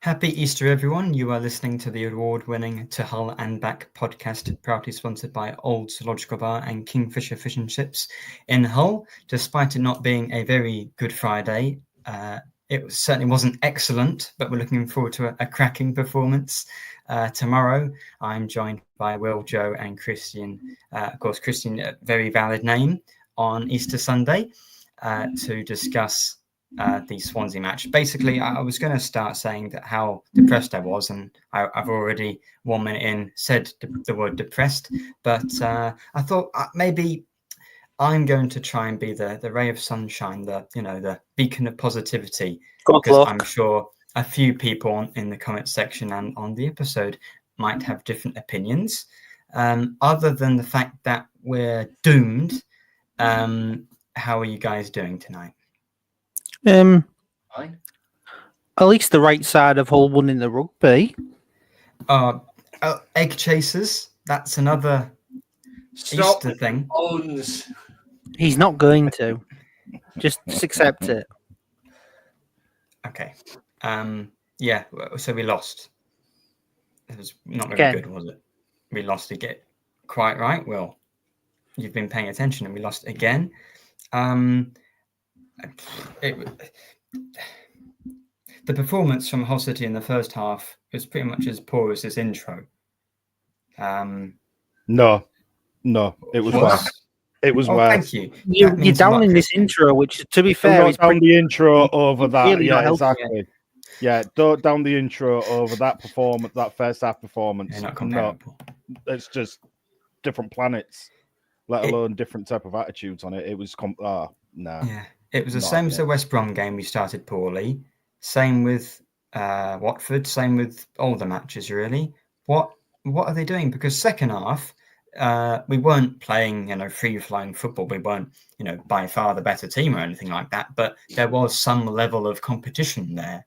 Happy Easter, everyone. You are listening to the award-winning To Hull and Back podcast, proudly sponsored by Old Zoological Bar and Kingfisher Fish and Chips in Hull. Despite it not being a very good Friday, it certainly wasn't excellent, but we're looking forward to a cracking performance tomorrow. I'm joined by Will, Joe and Christian. Of course, Christian, a very valid name on Easter Sunday to discuss the Swansea match. Basically, I was going to start saying that how depressed I was, and I've already 1 minute in said the word depressed, but I thought maybe I'm going to try and be the ray of sunshine, the beacon of positivity, because I'm sure a few people in the comment section and on the episode might have different opinions. Other than the fact that we're doomed, how are you guys doing tonight? Fine. At least the right side of Hull won in the rugby. Egg chasers. That's another Easter thing. He's not going to. Just accept it. Okay. Yeah. So we lost. It was not very good, was it? We lost again. Quite right. Well, you've been paying attention, and we lost again. The performance from Hull City in the first half was pretty much as poor as this intro. No, it was worse. It was worse. Thank you. You're down in this intro, which, to be fair, is down the intro over that. Really yeah, exactly. Yeah, down the intro over that performance, that first half performance. They're not comparable. No, it's just different planets, let alone different type of attitudes on it. It was nah. Yeah, it was the same as the West Brom game. We started poorly. Same with Watford. Same with all the matches. Really, what are they doing? Because second half, we weren't playing, free-flowing football. We weren't, by far the better team or anything like that. But there was some level of competition there.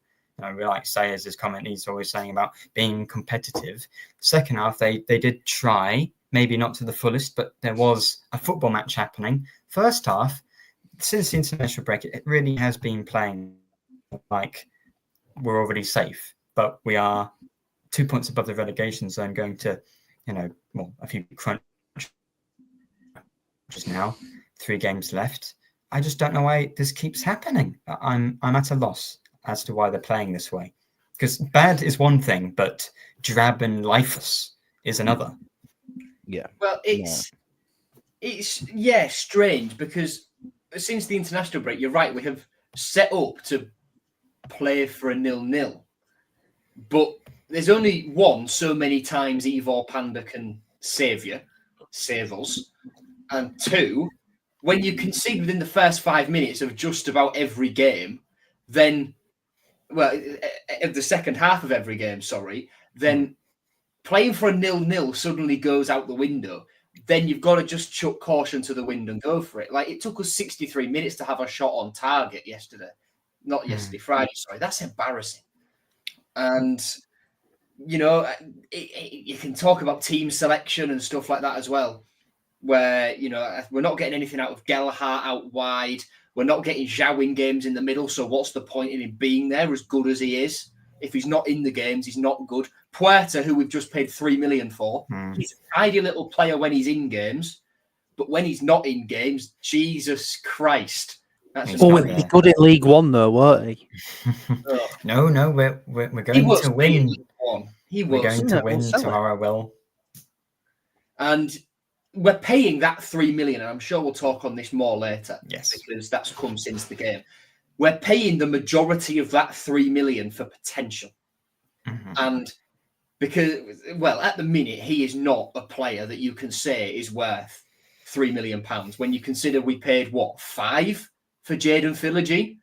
We like Sayers' comment. He's always saying about being competitive. Second half, they did try, maybe not to the fullest, but there was a football match happening. First half, since the international break, it really has been playing like we're already safe, but we are 2 points above the relegation zone, going to, a few crunches now, 3 games left. I just don't know why this keeps happening. I'm at a loss as to why they're playing this way, because bad is one thing, but drab and lifeless is another. Yeah. Well, it's strange, because since the international break, you're right, we have set up to play for a 0-0, but there's only one so many times Ivor Panda can save us, and two, when you concede within the first 5 minutes of just about every game, then of the second half of every game, then playing for a 0-0 suddenly goes out the window. Then you've got to just chuck caution to the wind and go for it. Like, it took us 63 minutes to have a shot on target yesterday. Not yesterday, Friday, sorry. That's embarrassing. And, you can talk about team selection and stuff like that as well, where, we're not getting anything out of Gelhardt out wide. We're not getting Zhao in games in the middle, so what's the point in him being there, as good as he is? If he's not in the games, he's not good. Puerta, who we've just paid $3 million for, he's a tidy little player when he's in games, but when he's not in games, Jesus Christ. He'd be good in League One, though, won't he? No, we're going to win. We're going to win tomorrow, Will. And we're paying that $3 million, and I'm sure we'll talk on this more later. Yes, because that's come since the game. We're paying the majority of that $3 million for potential, and because, at the minute, he is not a player that you can say is worth £3 million when you consider we paid $5 for Jadon Philogene.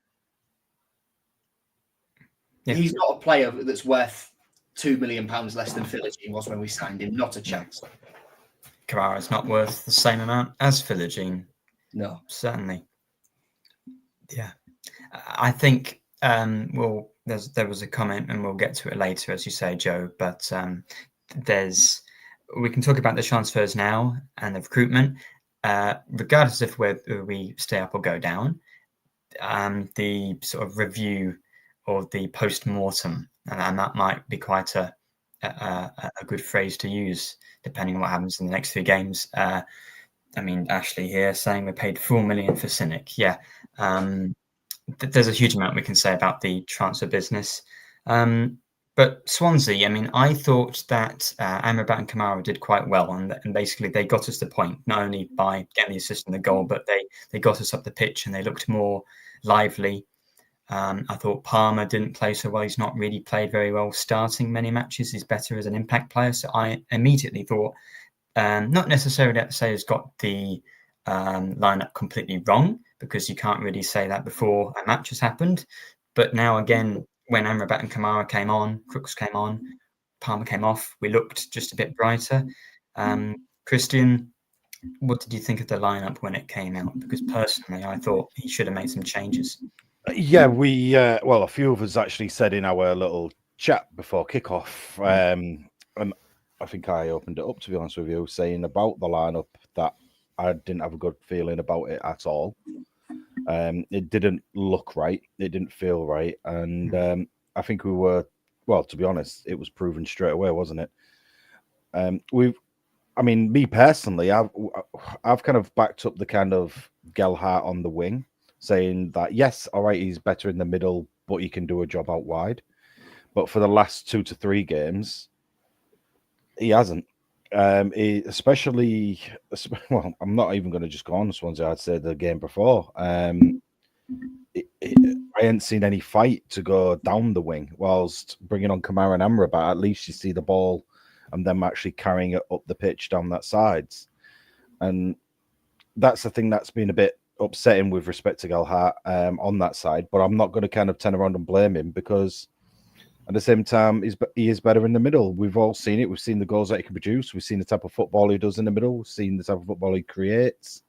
Yeah. He's not a player that's worth £2 million less than Philogene was when we signed him. Not a chance. Kamara's not worth the same amount as Philogene. No, certainly. Yeah, I think there was a comment, and we'll get to it later, as you say, Joe. But we can talk about the transfers now and the recruitment, regardless of whether we stay up or go down. The sort of review or the post-mortem and that might be quite a good phrase to use depending on what happens in the next few games. I mean, Ashley here saying we paid 4 million for Cynic. Yeah, there's a huge amount we can say about the transfer business. But Swansea, I mean, I thought that Amrabat and Kamara did quite well, and basically they got us the point, not only by getting the assist and the goal, but they got us up the pitch and they looked more lively. I thought Palmer didn't play so well. He's not really played very well starting many matches. He's better as an impact player. So I immediately thought, not necessarily that say he's got the lineup completely wrong, because you can't really say that before a match has happened. But now again, when Amrabat and Kamara came on, Crooks came on, Palmer came off, we looked just a bit brighter. Christian, what did you think of the lineup when it came out? Because personally, I thought he should have made some changes. Yeah, we well, a few of us actually said in our little chat before kickoff, and I think I opened it up, to be honest with you, saying about the lineup that I didn't have a good feeling about it at all. It didn't look right. It didn't feel right. And I think we were, well, to be honest, it was proven straight away, wasn't it? I mean, me personally, I've kind of backed up the kind of Gelhardt on the wing, saying that, yes, all right, he's better in the middle, but he can do a job out wide. But for the last 2 to 3 games, he hasn't. Especially, well, I'm not even going to just go on Swansea. I'd say the game before. I hadn't seen any fight to go down the wing. Whilst bringing on Kamara and Amrabat, at least you see the ball and them actually carrying it up the pitch down that sides. And that's the thing that's been a bit upsetting with respect to Gelhardt on that side. But I'm not going to kind of turn around and blame him, because at the same time, he is better in the middle. We've all seen it. We've seen the goals that he can produce. We've seen the type of football he does in the middle. We've seen the type of football he creates.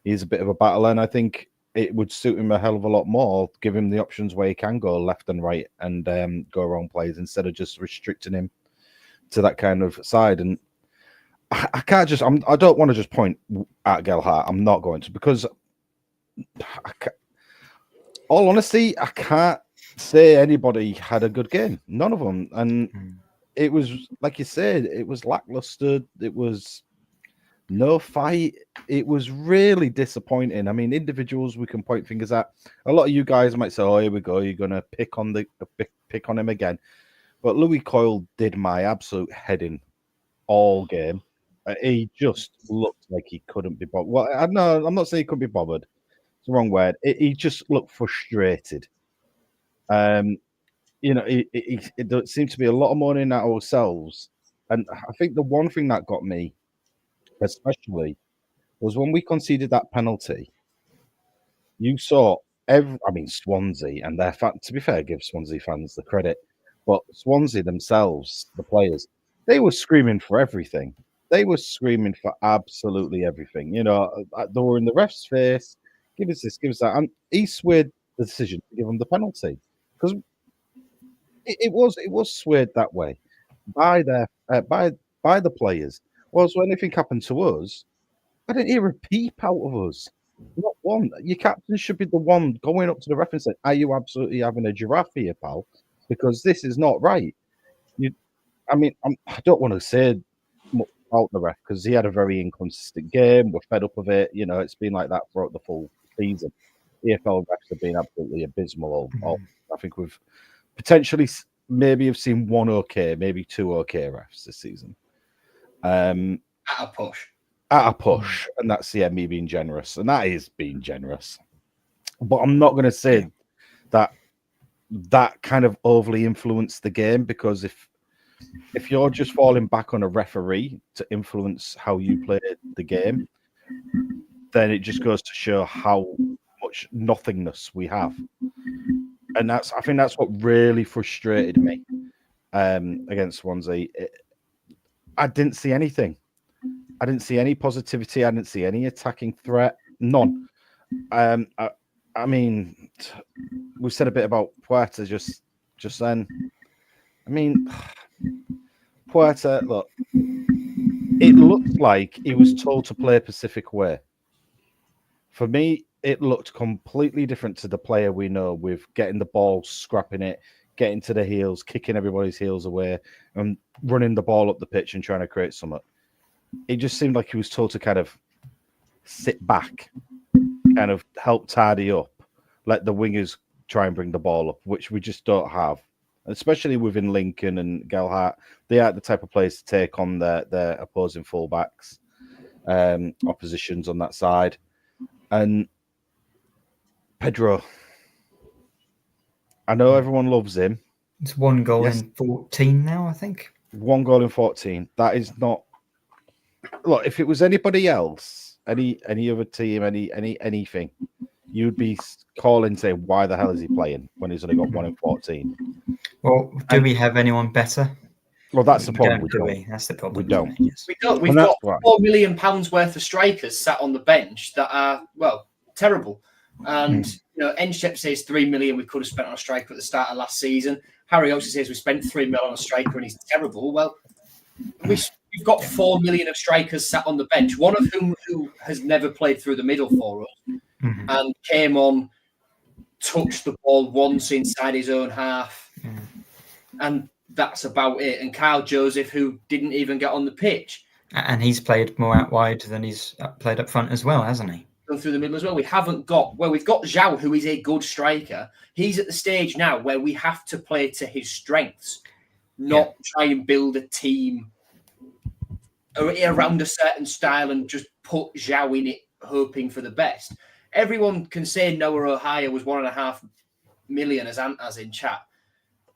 He's a bit of a battler, and I think it would suit him a hell of a lot more, give him the options where he can go left and right and go around plays, instead of just restricting him to that kind of side. And I can't just, I don't want to just point at Gelhardt. I'm not going to, because all honesty, I can't say anybody had a good game. None of them. And it was, like you said, it was lackluster. It was no fight. It was really disappointing. I mean, individuals we can point fingers at. A lot of you guys might say, "Oh, here we go. You're gonna pick on him again." But Louis Coyle did my absolute head in all game. He just looked like he couldn't be bothered. Well, I'm not saying he couldn't be bothered. It's the wrong word. He just looked frustrated. It seemed to be a lot of moaning at ourselves. And I think the one thing that got me, especially, was when we conceded that penalty. You saw Swansea and their fans, to be fair, give Swansea fans the credit, but Swansea themselves, the players, they were screaming for everything. They were screaming for absolutely everything. They were in the ref's face. Give us this, give us that. And he swayed the decision to give them the penalty, because it was swayed that way by the players. Well, so anything happened to us, I didn't hear a peep out of us. Not one. Your captain should be the one going up to the ref and saying, "Are you absolutely having a giraffe here, pal? Because this is not right." I don't want to say much about the ref, because he had a very inconsistent game. We're fed up of it. It's been like that throughout the full season. EFL refs have been absolutely abysmal. I think we've potentially maybe have seen one okay, maybe 2 okay refs this season. At a push. And that's me being generous, and that is being generous. But I'm not going to say that kind of overly influenced the game, because if you're just falling back on a referee to influence how you play the game, then it just goes to show how much nothingness we have. And I think that's what really frustrated me against Swansea. I didn't see anything. I didn't see any positivity. I didn't see any attacking threat. None. We said a bit about Puerta just then. Puerta, look, it looked like he was told to play Pacific way. For me, it looked completely different to the player we know, with getting the ball, scrapping it, getting to the heels, kicking everybody's heels away, and running the ball up the pitch and trying to create something. It just seemed like he was told to kind of sit back, kind of help tidy up, let the wingers try and bring the ball up, which we just don't have. Especially within Lincoln and Gelhardt, they are the type of players to take on their opposing fullbacks, oppositions on that side. And Pedro, I know everyone loves him. It's 1 goal Yes. in 14 now, I think. 1 goal in 14. That is not. Look, if it was anybody else, any other team, anything, you'd be calling saying, "Why the hell is he playing when he's only got 1 in 14?" Well, do we have anyone better? Well, that's the We problem. don't, do we? That's the problem. We don't. isn't it? Yes. We don't. We've And that's got right. £4 million worth of strikers sat on the bench that are, well, terrible. And, Enshep says 3 million we could have spent on a striker at the start of last season. Harry also says we spent 3 million on a striker and he's terrible. Well, we've got 4 million of strikers sat on the bench, one of whom who has never played through the middle for us and came on, touched the ball once inside his own half. And that's about it. And Kyle Joseph, who didn't even get on the pitch. And he's played more out wide than he's played up front as well, hasn't he? Gone through the middle as well. We've got Zhao, who is a good striker. He's at the stage now where we have to play to his strengths, not try and build a team around a certain style and just put Zhao in it, hoping for the best. Everyone can say Noah Ohio was 1.5 million, as Ant has in chat.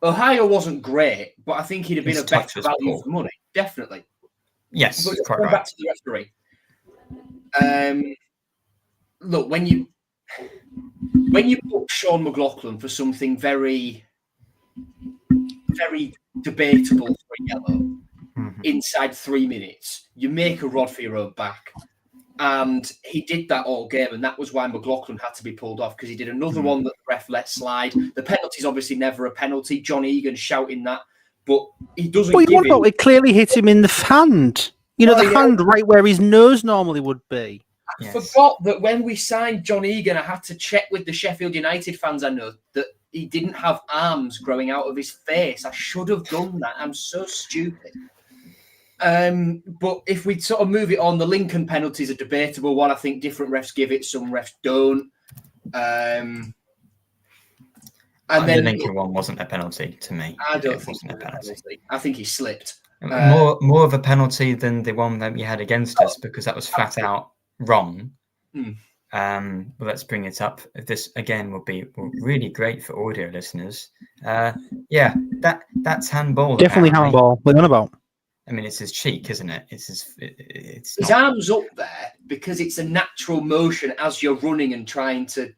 Ohio wasn't great, but I think he'd have been His a touch better was value poor. for money, definitely. Yes, But quite going right. back to the referee. Look, when you book Sean McLaughlin for something very, very debatable for a yellow inside 3 minutes, you make a rod for your own back. And he did that all game, and that was why McLaughlin had to be pulled off, because he did another one that the ref let slide. The penalty's obviously never a penalty. John Egan shouting that, but he doesn't give him... It clearly hit him in the hand. Hand right where his nose normally would be. I forgot that when we signed John Egan, I had to check with the Sheffield United fans I know that he didn't have arms growing out of his face. I should have done that. I'm so stupid. But if we sort of move it on, the Lincoln penalty is a debatable one. I think different refs give it, some refs don't. And then the Lincoln one wasn't a penalty to me. I don't think it was a penalty. I think he slipped. More of a penalty than the one that we had against us, because that was flat out wrong. Well, let's bring it up. This again will be really great for audio listeners. That's handball. Definitely apparently. handball. We're on about. I mean, it's his cheek, isn't it? His arms up there because it's a natural motion as you're running and trying to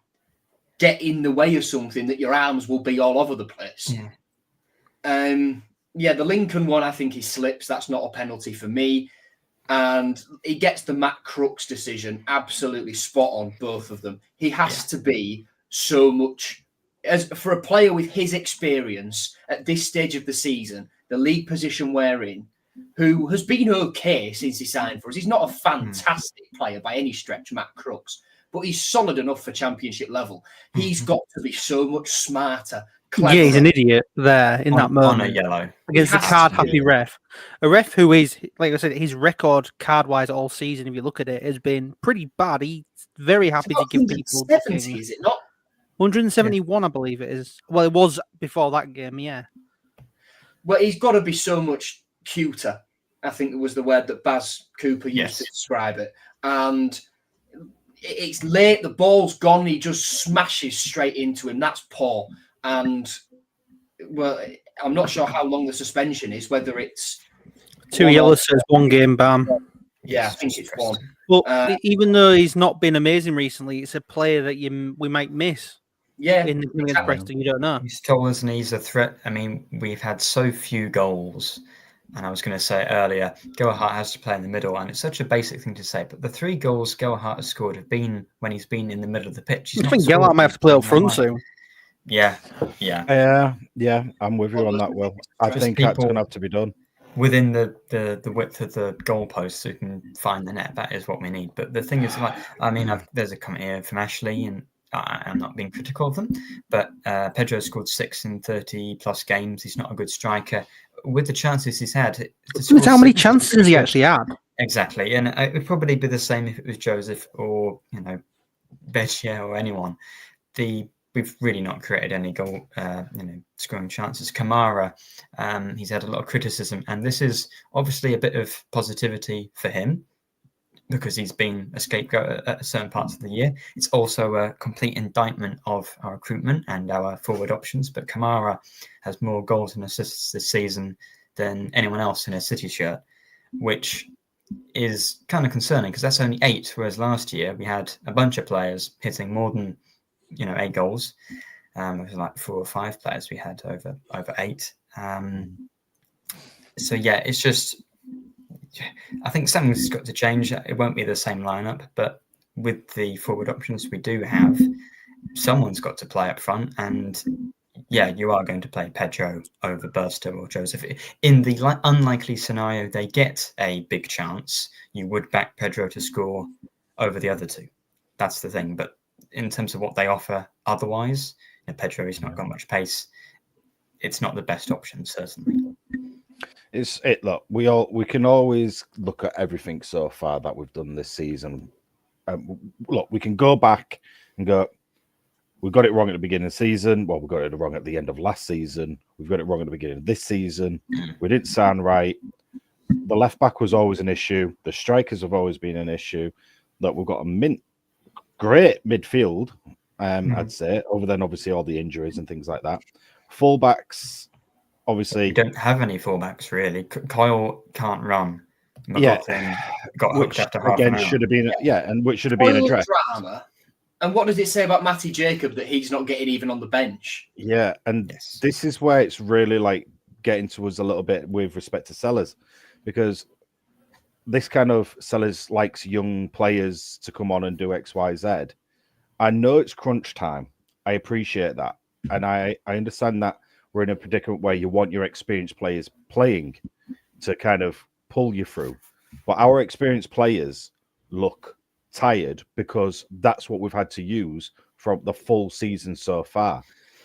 get in the way of something, that your arms will be all over the place. The Lincoln one, I think he slips. That's not a penalty for me. And he gets the Matt Crooks decision absolutely spot on, both of them. He has to be so much, as for a player with his experience at this stage of the season, the league position we're in, who has been okay since he signed for us. He's not a fantastic player by any stretch, Matt Crooks, but he's solid enough for championship level. He's got to be so much smarter, cleverer. Yeah, he's an idiot there in that moment. On a yellow. Against a card-happy ref. A ref who is, like I said, his record card-wise all season, if you look at it, has been pretty bad. He's very happy to give people... 170, is it not? 171, I believe it is. Well, it was before that game, yeah. Well, he's got to be so much cuter, I think was the word that Baz Cooper used to describe it. And it's late, the ball's gone, he just smashes straight into him. That's poor. And, well, I'm not sure how long the suspension is, whether it's... 2 yellows says 1 game ban. Yeah, I think it's 1. Well, even though he's not been amazing recently, it's a player that we might miss. Yeah, in the game against Preston, you don't know. He's told us, and he's a threat. I mean, we've had so few goals, and I was going to say earlier, Gelhardt has to play in the middle, and it's such a basic thing to say. But the 3 goals Gelhardt has scored have been when he's been in the middle of the pitch. I think Gelhardt might have to play up front soon. Yeah. I'm with you on that. Will I think that's going to have to be done within the width of the goalposts, who can find the net. That is what we need. But the thing is, there's a comment here from Ashley, and I'm not being critical of them, but Pedro scored 6 in 30 plus games. He's not a good striker. With the chances he's had, how many chances has he actually had? Exactly, and it would probably be the same if it was Joseph or Becia or anyone. We've really not created any goal, scoring chances. Kamara, he's had a lot of criticism, and this is obviously a bit of positivity for him because he's been a scapegoat at certain parts of the year. It's also a complete indictment of our recruitment and our forward options. But Kamara has more goals and assists this season than anyone else in a City shirt, which is kind of concerning because that's only 8, whereas last year we had a bunch of players hitting more than 8 goals. It was like 4 or 5 players we had over 8. So yeah, it's just, I think something's got to change. It won't be the same lineup, but with the forward options we do have, someone's got to play up front. And yeah, you are going to play Pedro over Burster or Joseph. In the unlikely scenario they get a big chance, you would back Pedro to score over the other 2. That's the thing. But in terms of what they offer otherwise, Pedro has not got much pace. It's not the best option, certainly. Look, we can always look at everything so far that we've done this season. Look, we can go back and go, we got it wrong at the beginning of the season. Well, we got it wrong at the end of last season. We've got it wrong at the beginning of this season. We didn't sound right. The left back was always an issue. The strikers have always been an issue. Look, we've got a great midfield, I'd say, other than obviously all the injuries and things like that. Fullbacks, obviously. We don't have any fullbacks, really. Kyle can't run. McLaughlin got hooked after half an hour. Should have been, and which should have been addressed. Drama. And what does it say about Matty Jacob that he's not getting even on the bench? Yeah, and this is where it's really like getting to us a little bit with respect to Sellers, because this kind of Sellers likes young players to come on and do X, Y, Z. I know it's crunch time. I appreciate that. And I understand that we're in a predicament where you want your experienced players playing to kind of pull you through. But our experienced players look tired because that's what we've had to use from the full season so far.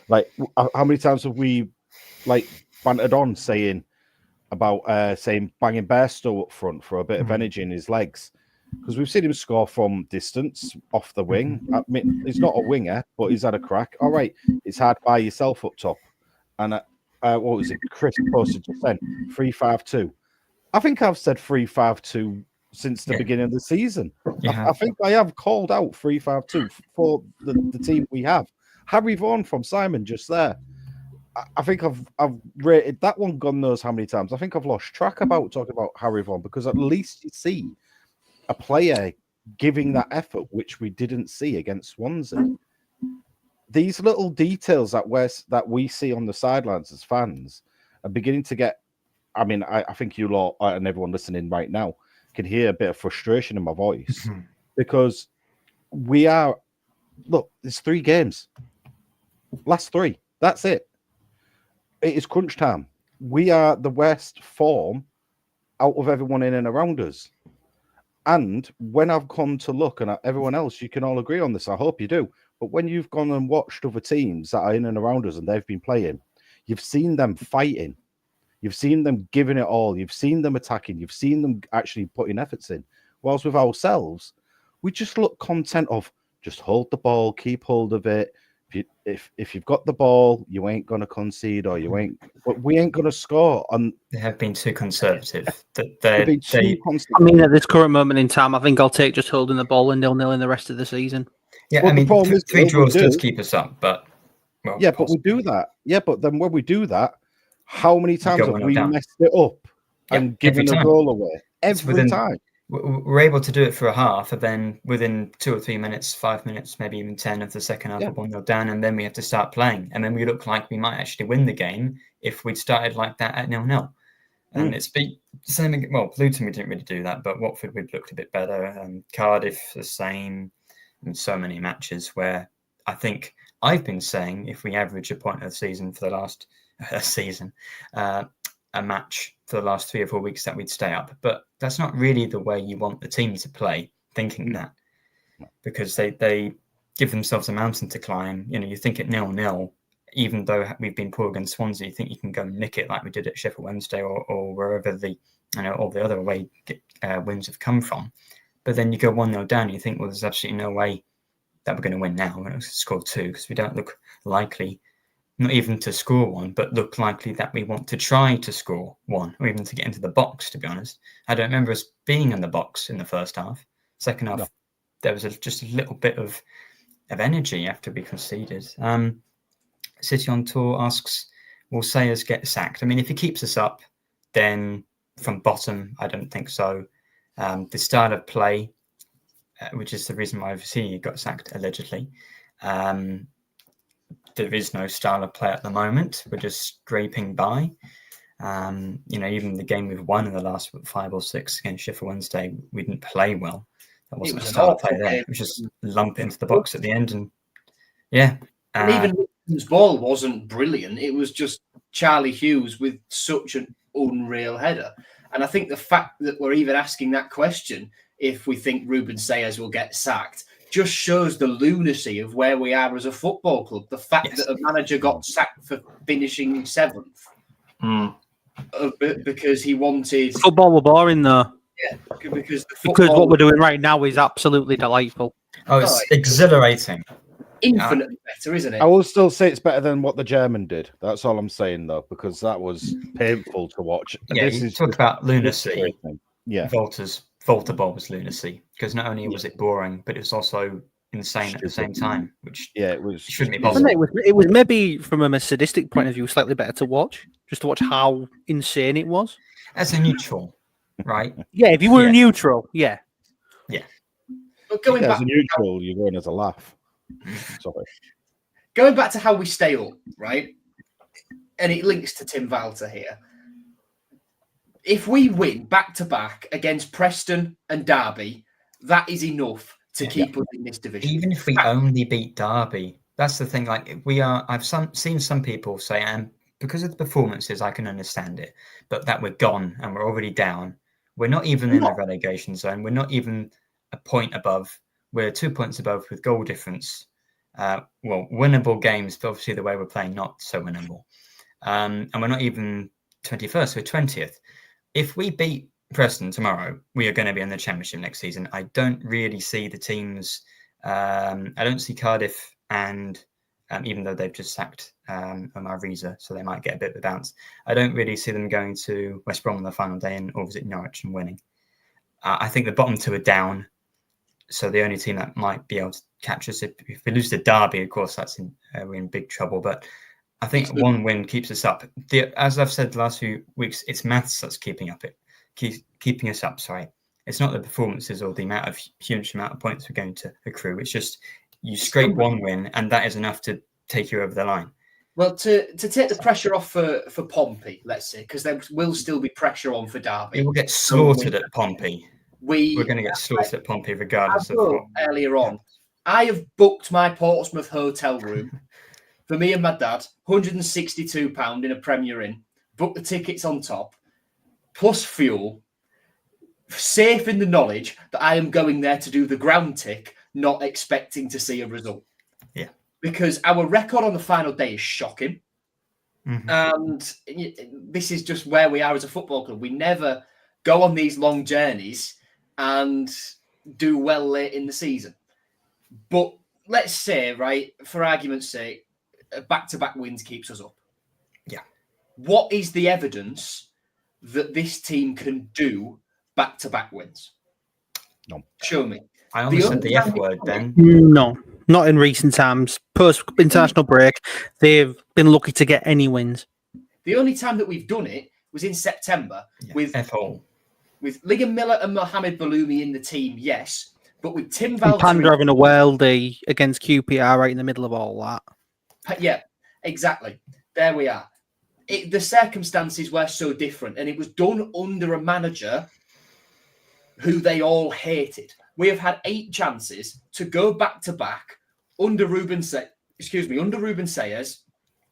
Like, how many times have we bantered on saying about banging Bairstow up front for a bit of energy in his legs? Because we've seen him score from distance off the wing. I mean, he's not a winger, but he's had a crack. All right, it's hard by yourself up top. And what was it? Chris posted just then 3-5-2. I think I've said 3-5-2 since the beginning of the season. I think I have called out 3-5-2 for the team we have. Harry Vaughan from Simon just there. I think I've rated that one God knows how many times. I think I've lost track about talking about Harry Vaughan because at least you see a player giving that effort, which we didn't see against Swansea. These little details that we see on the sidelines as fans are beginning to get. I mean, I think you lot and everyone listening right now can hear a bit of frustration in my voice because we are. Look, there's 3 games. Last 3. That's it. It is crunch time. We are the worst form out of everyone in and around us. And when I've come to look, and everyone else, you can all agree on this, I hope you do, but when you've gone and watched other teams that are in and around us and they've been playing, you've seen them fighting. You've seen them giving it all. You've seen them attacking. You've seen them actually putting efforts in. Whilst with ourselves, we just look content of just hold the ball, keep hold of it. If you've got the ball, you ain't gonna concede, or we ain't gonna score. And they have been too conservative. I mean, at this current moment in time, I think I'll take just holding the ball and 0-0 in the rest of the season. Yeah, well, I mean, 3 draws does keep us up, but but we do that. Yeah, but then when we do that, how many times have we messed it up and given a goal away? Every time. We're able to do it for a half, and then within 2 or 3 minutes, 5 minutes, maybe even 10 of the second half, 1-0 down, and then we have to start playing. And then we look like we might actually win the game if we'd started like that at 0-0. And it's been the same. Well, Luton, we didn't really do that, but Watford, we've looked a bit better. Cardiff, the same. And so many matches where I think I've been saying if we average a point of the season for the last a match for the last 3 or 4 weeks, that we'd stay up. But that's not really the way you want the team to play, thinking that, because they give themselves a mountain to climb. You think at 0-0, even though we've been poor against Swansea, you think you can go and nick it like we did at Sheffield Wednesday or wherever all the other away wins have come from. But then you go 1-0 down, and you think, well, there's absolutely no way that we're going to win now. We're going to score 2 because we don't look likely, not even to score 1, but look likely that we want to try to score 1 or even to get into the box, to be honest. I don't remember us being in the box in the first half. Second half, there was just a little bit of energy after we conceded. City on Tour asks, will Sayers get sacked? I mean, if he keeps us up, then from bottom, I don't think so. The style of play, which is the reason why he got sacked, allegedly. There is no style of play at the moment. We're just scraping by. Even the game we've won in the last 5 or 6 against Sheffield Wednesday, we didn't play well. That wasn't a style of play there. It was just lump into the box at the end. And and even Richmond's ball wasn't brilliant. It was just Charlie Hughes with such an unreal header. And I think the fact that we're even asking that question, if we think Ruben Sayers will get sacked, just shows the lunacy of where we are as a football club. The fact that a manager got sacked for finishing 7th because he wanted... Football were boring, though. Yeah, because what we're doing right now is absolutely delightful. Oh, it's exhilarating. Infinitely better, isn't it? I will still say it's better than what the German did. That's all I'm saying, though, because that was painful to watch. Yeah, you talk about lunacy. Yeah, Volta ball was lunacy because not only was it boring, but it was also insane at the same time. Which it was shouldn't be possible. It was maybe from a sadistic point of view slightly better to watch, just to watch how insane it was. As a neutral, right? Yeah, if you were neutral, yeah. But going back as a neutral, you're going as a laugh. Sorry. Going back to how we stay up, right? And it links to Tim Walter here. If we win back-to-back against Preston and Derby, that is enough to keep us in this division. Even if we only beat Derby, that's the thing. Like I've seen some people say, and because of the performances, I can understand it, but that we're gone and we're already down. We're not even in the relegation zone. We're not even a point above. We're 2 points above with goal difference. Winnable games, but obviously the way we're playing, not so winnable. And we're not even 21st, we're 20th. If we beat Preston tomorrow, we are going to be in the Championship next season. I don't really see the teams. I don't see Cardiff, and even though they've just sacked Omar Riza, so they might get a bit of a bounce, I don't really see them going to West Brom on the final day or visit Norwich and winning. I think the bottom 2 are down. So the only team that might be able to catch us, if we lose to Derby, of course, we're in big trouble. But I think 1 win keeps us up. As I've said the last few weeks, it's maths that's keeping us up. Sorry, it's not the performances or the huge amount of points we're going to accrue. It's just you scrape 1 win, and that is enough to take you over the line. Well, to take the pressure off for Pompey, let's say, because there will still be pressure on for Derby. It will get slaughtered at Pompey. We're going to get slaughtered at Pompey regardless of what. Earlier on, I have booked my Portsmouth hotel room for me and my dad, £162 in a Premier Inn. Booked the tickets on top, plus fuel, safe in the knowledge that I am going there to do the ground tick, not expecting to see a result. Yeah. Because our record on the final day is shocking. Mm-hmm. And this is just where we are as a football club. We never go on these long journeys and do well late in the season. But let's say, right, for argument's sake, back-to-back wins keeps us up. Yeah. What is the evidence that this team can do back-to-back wins? No. Show me. I almost said the F word then. No, not in recent times. Post-international break, they've been lucky to get any wins. The only time that we've done it was in September with F-hole. With Liam Miller and Mohamed Baloumi in the team, yes. But with Tim Walter... Panda having a worldie against QPR right in the middle of all that. Yeah, exactly. There we are. The circumstances were so different, and it was done under a manager who they all hated. We have had 8 chances to go back-to-back under Ruben Sayers,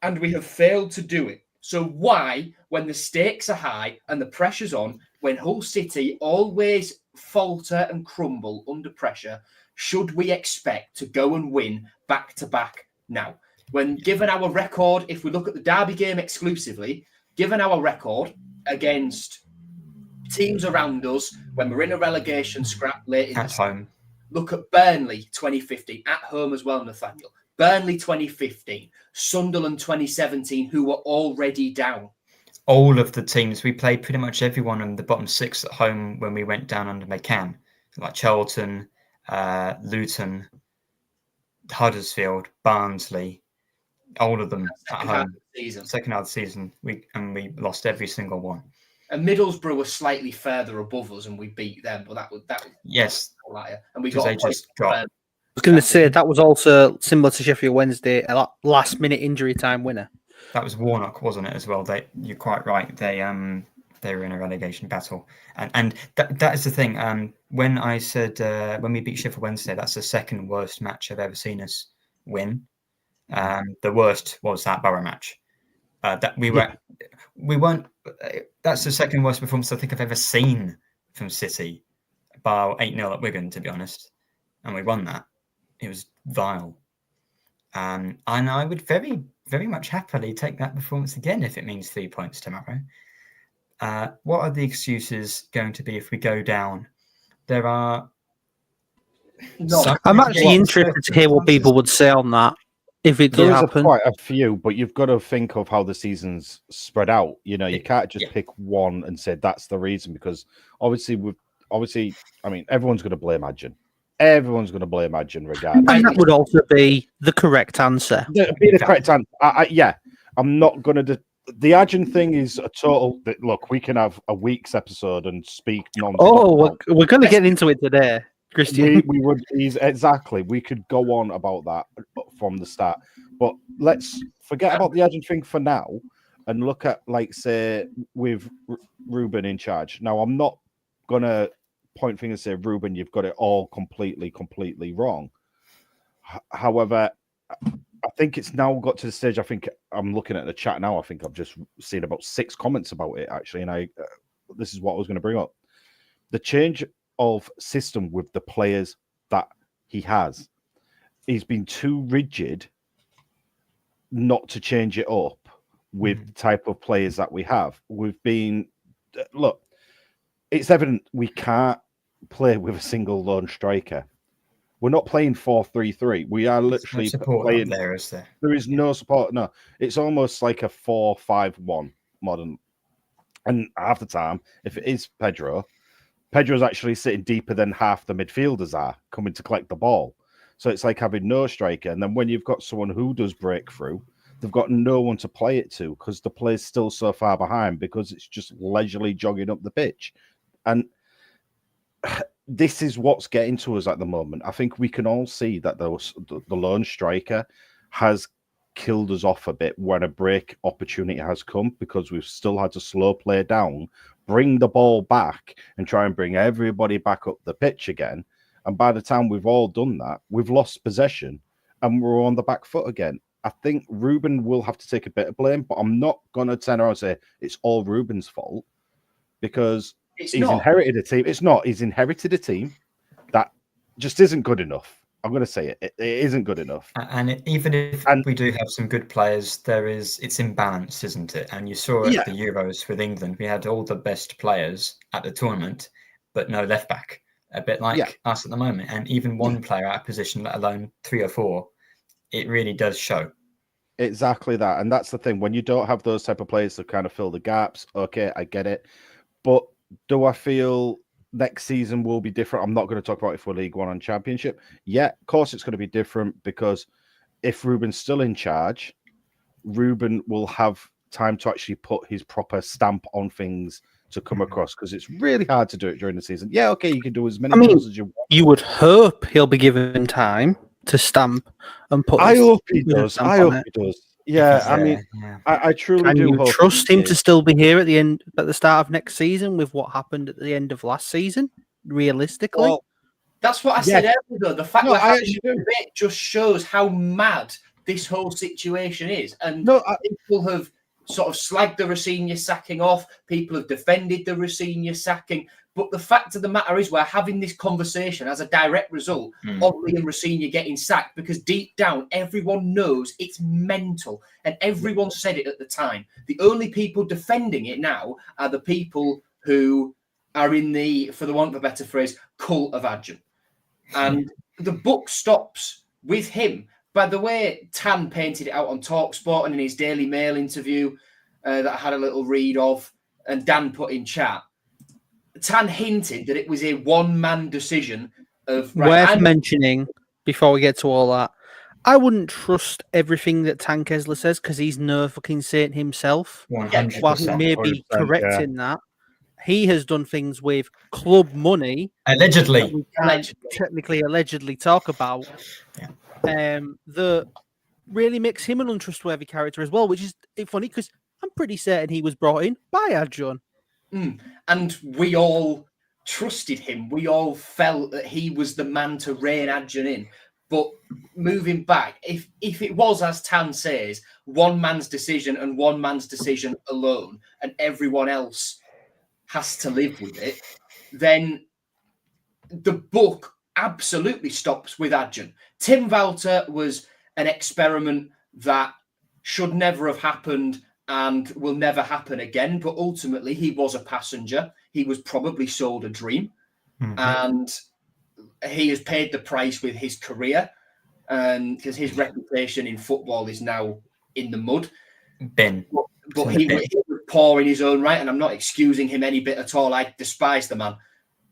and we have failed to do it. So why, when the stakes are high and the pressure's on, when Hull City always falter and crumble under pressure, should we expect to go and win back-to-back now? When given our record, if we look at the Derby game exclusively, given our record against teams around us, when we're in a relegation scrap late in At the home. look at Burnley 2015, at home as well, Nathaniel. Burnley 2015, Sunderland 2017, who were already down. All of the teams, we played pretty much everyone in the bottom 6 at home when we went down under McCann, like Charlton, Luton, Huddersfield, Barnsley, all of them at home. Second half of the season, we lost every single one. And Middlesbrough were slightly further above us, and we beat them. But that was yes, and we got they just got. I was going to say that was also similar to Sheffield Wednesday, a last-minute injury time winner. That was Warnock, wasn't it? As well, you're quite right. They were in a relegation battle, and that is the thing. When I said when we beat Sheffield Wednesday, that's the second worst match I've ever seen us win. The worst was that Borough match. That we weren't. That's the second worst performance I think I've ever seen from City, bar 8-0 at Wigan, to be honest, and we won that. It was vile, and I would very, very much happily take that performance again if it means 3 points tomorrow. What are the excuses going to be if we go down? There are. I'm actually interested to hear what people would say on that. If it did happen, quite a few, but you've got to think of how the season's spread out. You know, you can't just pick one and say that's the reason, because obviously, I mean, everyone's going to blame Acun. Everyone's going to blame Acun regardless. And that would also be the correct answer. The correct answer. Yeah, I'm not going to. The Acun thing is a total. Look, we can have a week's episode and speak nonsense. Oh, we're going to get into it today. Christian. We would exactly. We could go on about that from the start, but let's forget about the Acun thing for now and look at, like, say, with Ruben in charge. Now, I'm not gonna point fingers and say, Ruben, you've got it all completely wrong. However, I think it's now got to the stage. I think I'm looking at the chat now. I think I've just seen about 6 comments about it actually, and this is what I was going to bring up: the change of system with the players that he has. He's been too rigid not to change it up with the type of players that we have. Look, it's evident we can't play with a single lone striker. We're not playing 4-3-3. We are literally playing. There is there. There is no support. No, it's almost like a 4-5-1 modern. And half the time, if it is Pedro's actually sitting deeper than half the midfielders are coming to collect the ball. So it's like having no striker. And then when you've got someone who does break through, they've got no one to play it to because the play's still so far behind because it's just leisurely jogging up the pitch. And this is what's getting to us at the moment. I think we can all see that the lone striker has killed us off a bit when a break opportunity has come, because we've still had to slow play down, bring the ball back and try and bring everybody back up the pitch again. And by the time we've all done that, we've lost possession and we're on the back foot again. I think Ruben will have to take a bit of blame, but I'm not going to turn around and say it's all Ruben's fault, because he's inherited a team. It's not. He's inherited a team that just isn't good enough. I'm going to say it. It isn't good enough. And even if we do have some good players, it's imbalanced, isn't it? And you saw at the Euros with England, we had all the best players at the tournament, but no left back. A bit like us at the moment. And even one player out of position, let alone 3 or 4, it really does show. Exactly that. And that's the thing. When you don't have those type of players to kind of fill the gaps, okay, I get it. But do I feel next season will be different? I'm not going to talk about if we're League One and Championship. Yeah, of course it's going to be different, because if Ruben's still in charge, Ruben will have time to actually put his proper stamp on things to come across, because it's really hard to do it during the season. Yeah, okay, you can do as many goals as you want. You would hope he'll be given time to stamp and put. I hope he does. I hope he does. Yeah, I mean, I truly do. You trust him to still be here at the start of next season with what happened at the end of last season? Realistically, well, that's what I said earlier. Though the fact that it just shows how mad this whole situation is, and people have sort of slagged the Rossini sacking off. People have defended the Rossini sacking, But the fact of the matter is, we're having this conversation as a direct result of Liam Rosenior getting sacked, because deep down, everyone knows it's mental. And everyone said it at the time. The only people defending it now are the people who are in the, for the want of a better phrase, cult of Acun. And the book stops with him. By the way, Tan painted it out on talkSPORT and in his Daily Mail interview that I had a little read of, and Dan put in chat, Tan hinted that it was a one-man decision of... Worth mentioning, before we get to all that, I wouldn't trust everything that Tan Kesler says, because he's no fucking saint himself. 100%. Whilst he may be correct in that, he has done things with club money Allegedly. that we can't technically allegedly talk about. That really makes him an untrustworthy character as well, which is funny because I'm pretty certain he was brought in by Acun. And we all trusted him. We all felt that he was the man to rein Acun in. But moving back, if it was, as Tan says, one man's decision and one man's decision alone, and everyone else has to live with it, then the book absolutely stops with Acun. Tim Walter was an experiment that should never have happened and will never happen again. But ultimately, he was a passenger. He was probably sold a dream. And he has paid the price with his career, because his reputation in football is now in the mud. But he was poor in his own right, and I'm not excusing him any bit at all. I despise the man.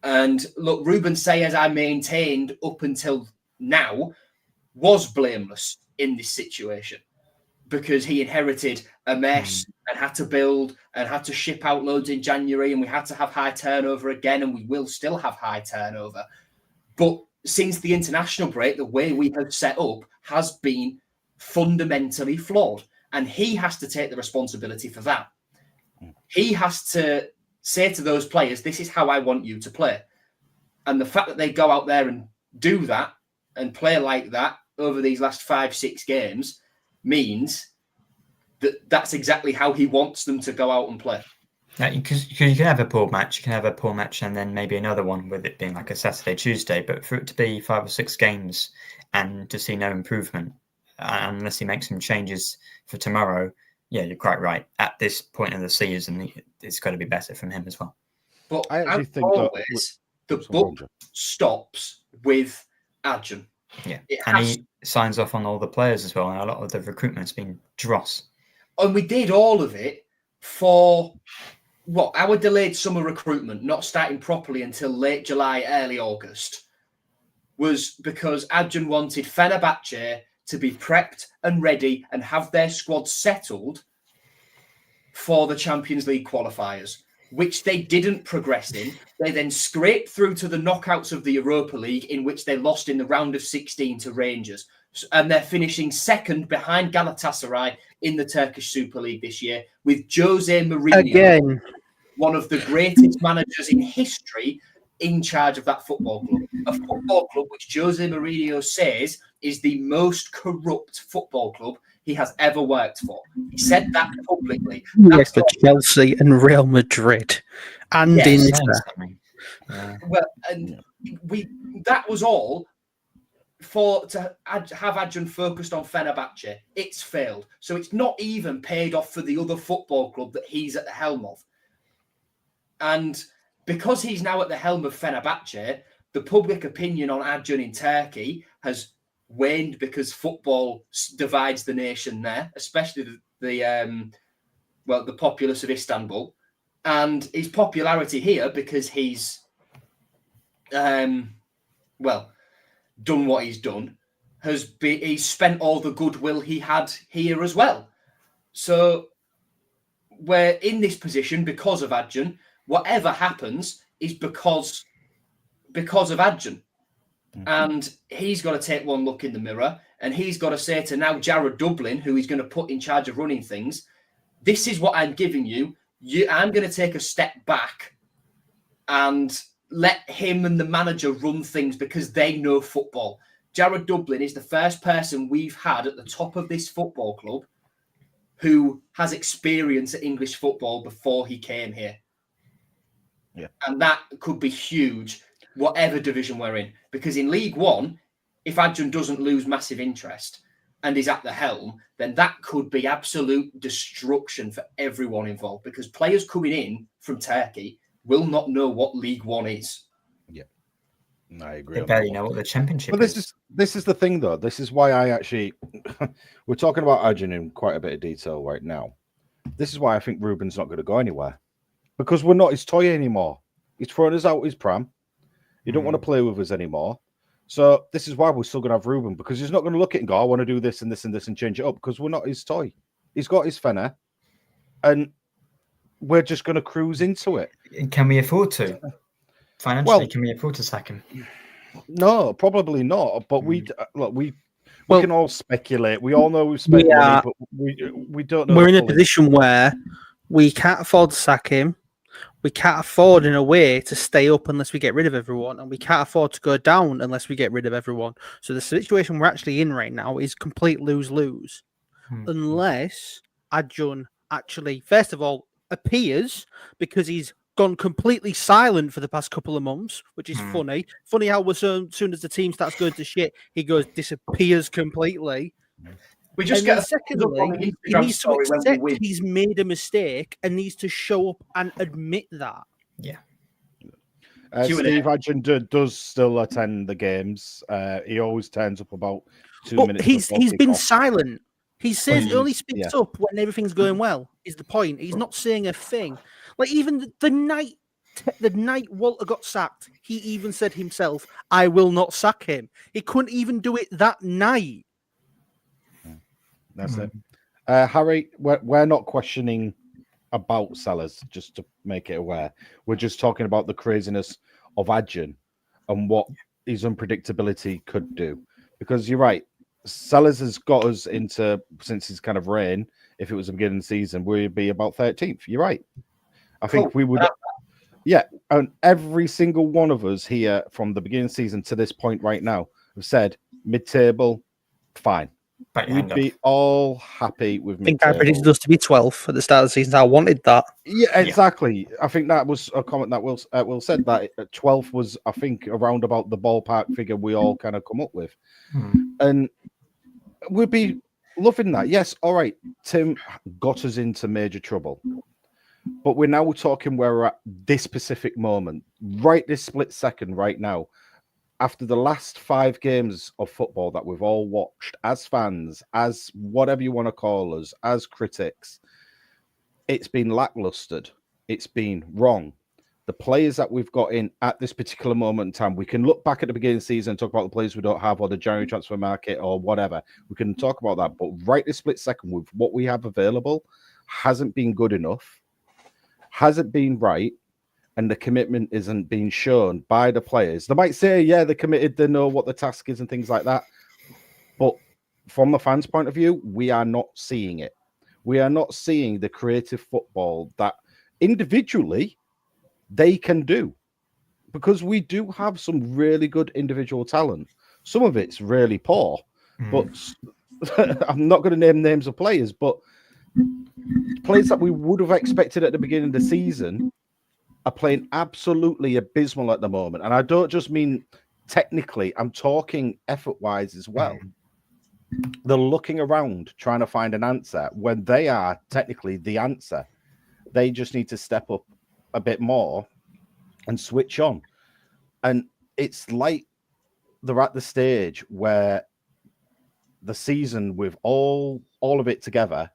And look, Ruben Sayers, I maintained up until now, was blameless in this situation, because he inherited a mess and had to build and had to ship out loads in January, and we had to have high turnover again, and we will still have high turnover. But since the international break, the way we have set up has been fundamentally flawed, and he has to take the responsibility for that. He has to say to those players, this is how I want you to play. And the fact that they go out there and do that and play like that over these last 5-6 games means that that's exactly how he wants them to go out and play. Because you can have a poor match, and then maybe another one with it being like a Saturday, Tuesday. But for it to be 5 or 6 games and to see no improvement, unless he makes some changes for tomorrow, yeah, you're quite right. At this point in the season, it's got to be better from him as well. But I actually think the book stops with Acun. Yeah, and he signs off on all the players as well, and a lot of the recruitment's been dross. And we did all of it for our delayed summer recruitment, not starting properly until late July, early August, was because Acun wanted Fenerbahce to be prepped and ready and have their squad settled for the Champions League qualifiers, which they didn't progress in. They then scraped through to the knockouts of the Europa League, in which they lost in the round of 16 to Rangers. And they're finishing second behind Galatasaray in the Turkish Super League this year, with Jose Mourinho, again, one of the greatest managers in history, in charge of that football club. A football club which Jose Mourinho says is the most corrupt football club he has ever worked for. He said that publicly. Yes, for Chelsea and Real Madrid and Inter. Well, and that was all to have Acun focused on Fenerbahce. It's failed. So it's not even paid off for the other football club that he's at the helm of. And because he's now at the helm of Fenerbahce, the public opinion on Acun in Turkey has waned, because football divides the nation there, especially the populace of Istanbul, and his popularity here, because he's done what he's done, he's spent all the goodwill he had here as well. So we're in this position because of Acun. Whatever happens is because of Acun. And he's got to take one look in the mirror, and he's got to say to now Jared Dublin, who he's going to put in charge of running things, this is what I'm giving you. I'm going to take a step back and let him and the manager run things, because they know football. Jared Dublin is the first person we've had at the top of this football club who has experience at English football before he came here. Yeah. And that could be huge, whatever division we're in. Because in League One, if Acun doesn't lose massive interest and is at the helm, then that could be absolute destruction for everyone involved. Because players coming in from Turkey will not know what League One is. Yeah, I agree. They barely know what the championship is. This is the thing, though. This is why I actually we're talking about Acun in quite a bit of detail right now. This is why I think Ruben's not going to go anywhere, because we're not his toy anymore. He's thrown us out his pram. He don't want to play with us anymore. So this is why we're still going to have Ruben, because he's not going to look at it and go, I want to do this and this and this and change it up, because we're not his toy. He's got his fenner, and we're just going to cruise into it. Can we afford to? Financially, can we afford to sack him? No, probably not. But we can all speculate. We all know we've spent money, but we don't know. We're in a position where we can't afford to sack him. We can't afford, in a way, to stay up unless we get rid of everyone, and we can't afford to go down unless we get rid of everyone. So the situation we're actually in right now is complete lose-lose, unless Acun actually, first of all, appears, because he's gone completely silent for the past couple of months, which is funny. Funny how as soon as the team starts going to shit, he disappears completely. We just get secondly, he needs to accept he's made a mistake and needs to show up and admit that. Yeah. Steve Acun does still attend the games. He always turns up about 2 minutes. He's been silent. He says he only speaks up when everything's going well. Is the point? He's not saying a thing. Like even the night Walter got sacked, he even said himself, "I will not sack him." He couldn't even do it that night. That's it. Harry, we're not questioning about Sellers, just to make it aware. We're just talking about the craziness of Acun and what his unpredictability could do. Because you're right, Sellers has got us into, since his kind of reign, if it was the beginning of the season, we'd be about 13th. You're right. I think we would. Yeah, and every single one of us here from the beginning of the season to this point right now have said mid-table, fine. We'd be all happy with mid-table. I think I predicted us to be 12th at the start of the season. I wanted that. Yeah, exactly. I think that was a comment that Will said, that 12th was, I think, around about the ballpark figure we all kind of come up with. And we'd be loving that. Yes, all right, Tim got us into major trouble. But we're now talking where we're at this specific moment, right this split second right now. After the last 5 games of football that we've all watched as fans, as whatever you want to call us, as critics, it's been lackluster. It's been wrong. The players that we've got in at this particular moment in time, we can look back at the beginning of the season and talk about the players we don't have, or the January transfer market, or whatever. We can talk about that. But right this split second, with what we have available, hasn't been good enough, hasn't been right. And the commitment isn't being shown by the players. They might say, yeah, they're committed, they know what the task is and things like that. But from the fans' point of view, we are not seeing it. We are not seeing the creative football that individually they can do. Because we do have some really good individual talent. Some of it's really poor. But I'm not going to name names of players, but players that we would have expected at the beginning of the season are playing absolutely abysmal at the moment. And I don't just mean technically, I'm talking effort-wise as well. They're looking around trying to find an answer when they are technically the answer. They just need to step up a bit more and switch on. And it's like they're at the stage where the season, with all of it together,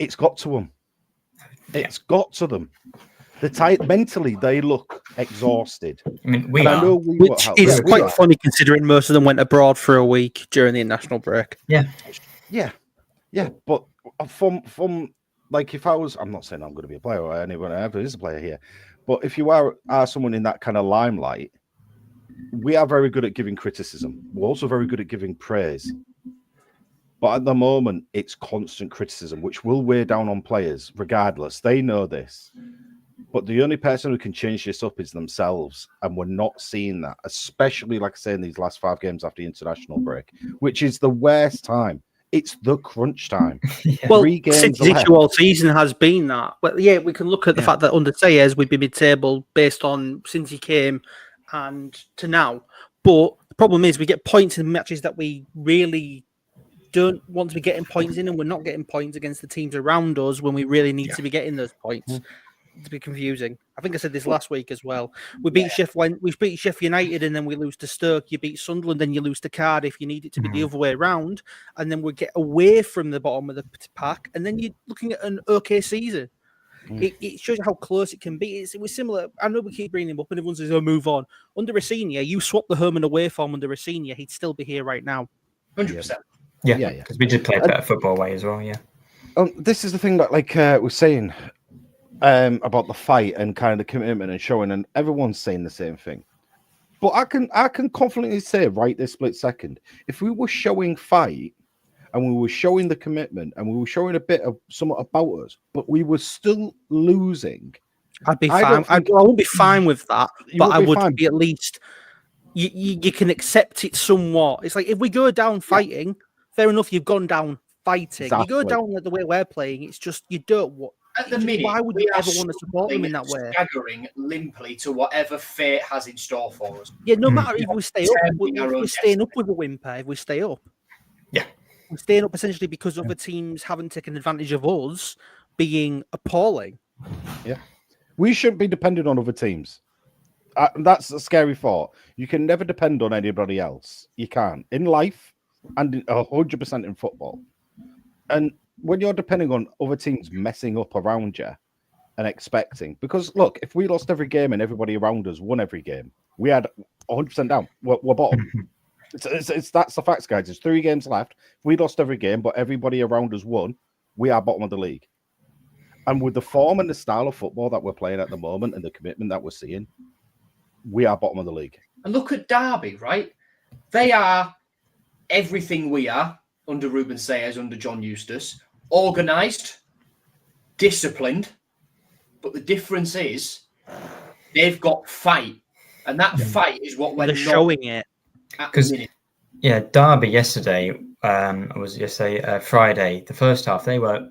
it's got to them. It's got to them. Mentally, they look exhausted. I mean, which is quite funny considering most of them went abroad for a week during the international break. Yeah. But from like, if I was, I'm not saying I'm going to be a player or anyone ever is a player here, but if you are someone in that kind of limelight, we are very good at giving criticism. We're also very good at giving praise. But at the moment, it's constant criticism, which will weigh down on players regardless. They know this. But the only person who can change this up is themselves. And we're not seeing that, especially, like I say, in these last 5 games after the international break, which is the worst time. it's the crunch time. Yeah. Well, 3 games City's left. issue all season has been that. Well, yeah, we can look at the fact that under Sayers we'd be mid-table based on since he came and to now. But the problem is we get points in matches that we really don't want to be getting points in, and we're not getting points against the teams around us when we really need to be getting those points. It's a bit confusing. I think I said this last week as well. We beat Sheffield United and then we lose to Stoke. You beat Sunderland, then you lose to Cardiff. You need it to be the other way around, and then we get away from the bottom of the pack, and then you're looking at an okay season. It shows you how close it can be. It was similar. I know we keep bringing him up, and everyone says, "Oh, move on." Under Rosenior, you swap the home and away form under Rosenior, he'd still be here right now. 100%. Yeah, because we did play a better football way as well. Yeah. This is the thing that, like, we're saying about the fight and kind of the commitment and showing, and everyone's saying the same thing. But I can confidently say right this split second, if we were showing fight and we were showing the commitment and we were showing a bit of somewhat about us, but we were still losing, I'd be fine. I won't be fine with that, but I would be at least. You can accept it somewhat. It's like if we go down fighting, fair enough. You've gone down fighting. Exactly. You go down the way we're playing. It's just you don't. At the minute, why would you ever want to support them in that way? Staggering limply to whatever fate has in store for us. Yeah, no matter if we stay up, we're staying up with a whimper. If we stay up, we're staying up essentially because other teams haven't taken advantage of us being appalling. Yeah, we shouldn't be dependent on other teams. That's a scary thought. You can never depend on anybody else. You can't in life, and 100% in football. And when you're depending on other teams messing up around you and expecting, because look, if we lost every game and everybody around us won every game, we had 100% down. We're bottom. It's that's the facts, guys. There's 3 games left. We lost every game, but everybody around us won. We are bottom of the league. And with the form and the style of football that we're playing at the moment and the commitment that we're seeing, we are bottom of the league. And look at Derby, right? They are everything we are under Ruben Sayers, under John Eustace. Organised, disciplined, but the difference is they've got fight, and that fight is what we're showing it. Because Derby yesterday Friday. The first half they were,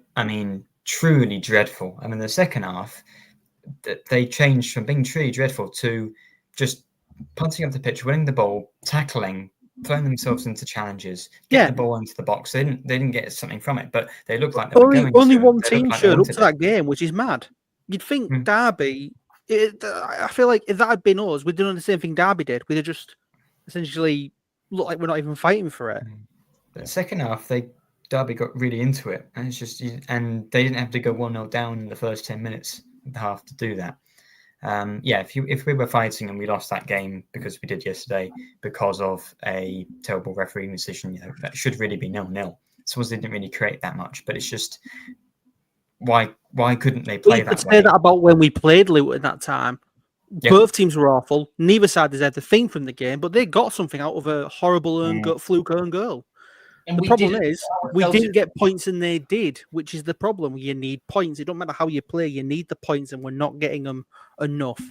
truly dreadful. The second half they changed from being truly dreadful to just punting up the pitch, winning the ball, tackling, throwing themselves into challenges, get the ball into the box. They didn't get something from it, but they looked like they were going only to. One team showed up to that game, which is mad. You'd think Derby. I feel like if that had been us, we'd done the same thing Derby did. We'd have just essentially looked like we're not even fighting for it. But the second half, Derby got really into it, and it's just and they didn't have to go 1-0 down in the first 10 minutes of the half to do that. If we were fighting and we lost that game because we did yesterday because of a terrible refereeing decision, that should really be 0-0. Swans didn't really create that much, but it's just why couldn't they play that way? You could say that about when we played Luton that time. Yep. Both teams were awful. Neither side deserved a thing from the game, but they got something out of a horrible fluke own goal. And the problem is, we didn't get points and they did, which is the problem. You need points. It don't matter how you play, you need the points, and we're not getting them enough.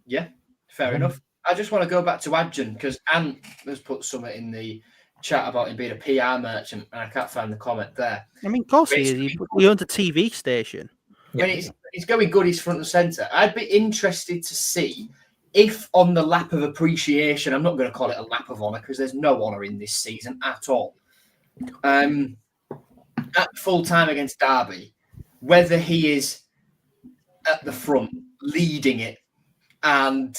Yeah, fair enough. I just want to go back to Acun, because Ant has put something in the chat about him being a PR merchant, and I can't find the comment there. Of course he is. He owns a TV station. When he's going good, he's front and centre. I'd be interested to see if on the lap of appreciation, I'm not going to call it a lap of honour because there's no honour in this season at all. At full time against Derby, whether he is at the front leading it and,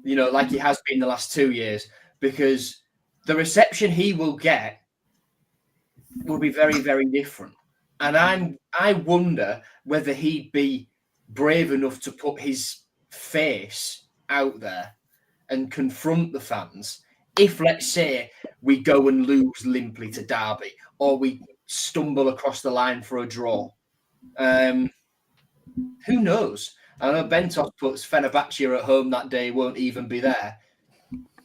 like he has been the last 2 years, because the reception he will get will be very, very different. And I wonder whether he'd be brave enough to put his face out there and confront the fans if, let's say, we go and lose limply to Derby or we stumble across the line for a draw. Who knows? I know Bentos puts Fenerbahce at home that day, won't even be there.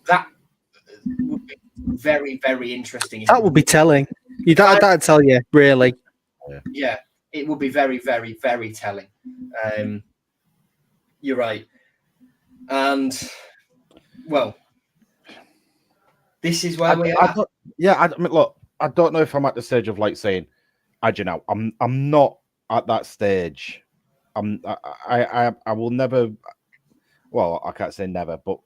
That would be very, very interesting. That would be telling. That'd tell you, really. Yeah, it would be very, very, very telling. You're right. And, well, this is where we are. Yeah, I mean, look, I don't know if I'm at the stage of like saying, Adrian out. I'm not at that stage. I will never. Well, I can't say never, but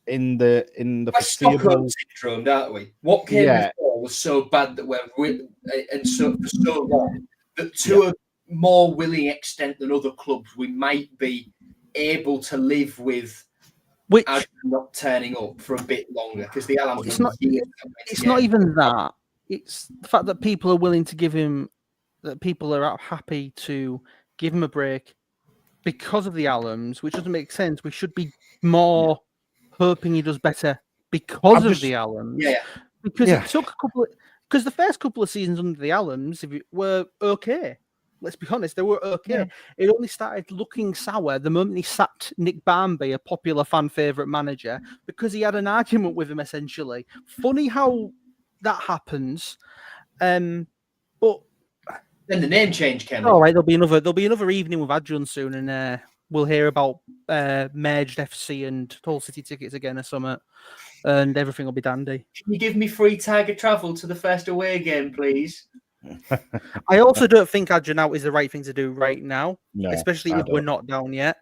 in the Like Stockholm foreseeable, syndrome, aren't we? What came yeah, before was so bad that and so for so long that to a more willing extent than other clubs, we might be able to live with Which not turning up for a bit longer because the Allams it's were not. years to It's get not him. even that. It's the fact that people are willing to give him. That people are happy to give him a break because of the Allams, which doesn't make sense. We should be more hoping he does better because I'm of just- the Allams. Yeah, Because Yeah. it took a couple of, because the first couple of seasons under the Allams were okay. Let's be honest, they were okay. It only started looking sour the moment he sacked Nick Barmby, a popular fan favourite manager, because he had an argument with him essentially. Funny how that happens. But then the name change came all in. right, there'll be another evening with Adjun soon, and we'll hear about merged FC and Hull City tickets again or something, and everything will be dandy. Can you give me free Tiger travel to the first away game, please? I also don't think Adjun out is the right thing to do right now, No, especially I if we're don't. not down yet.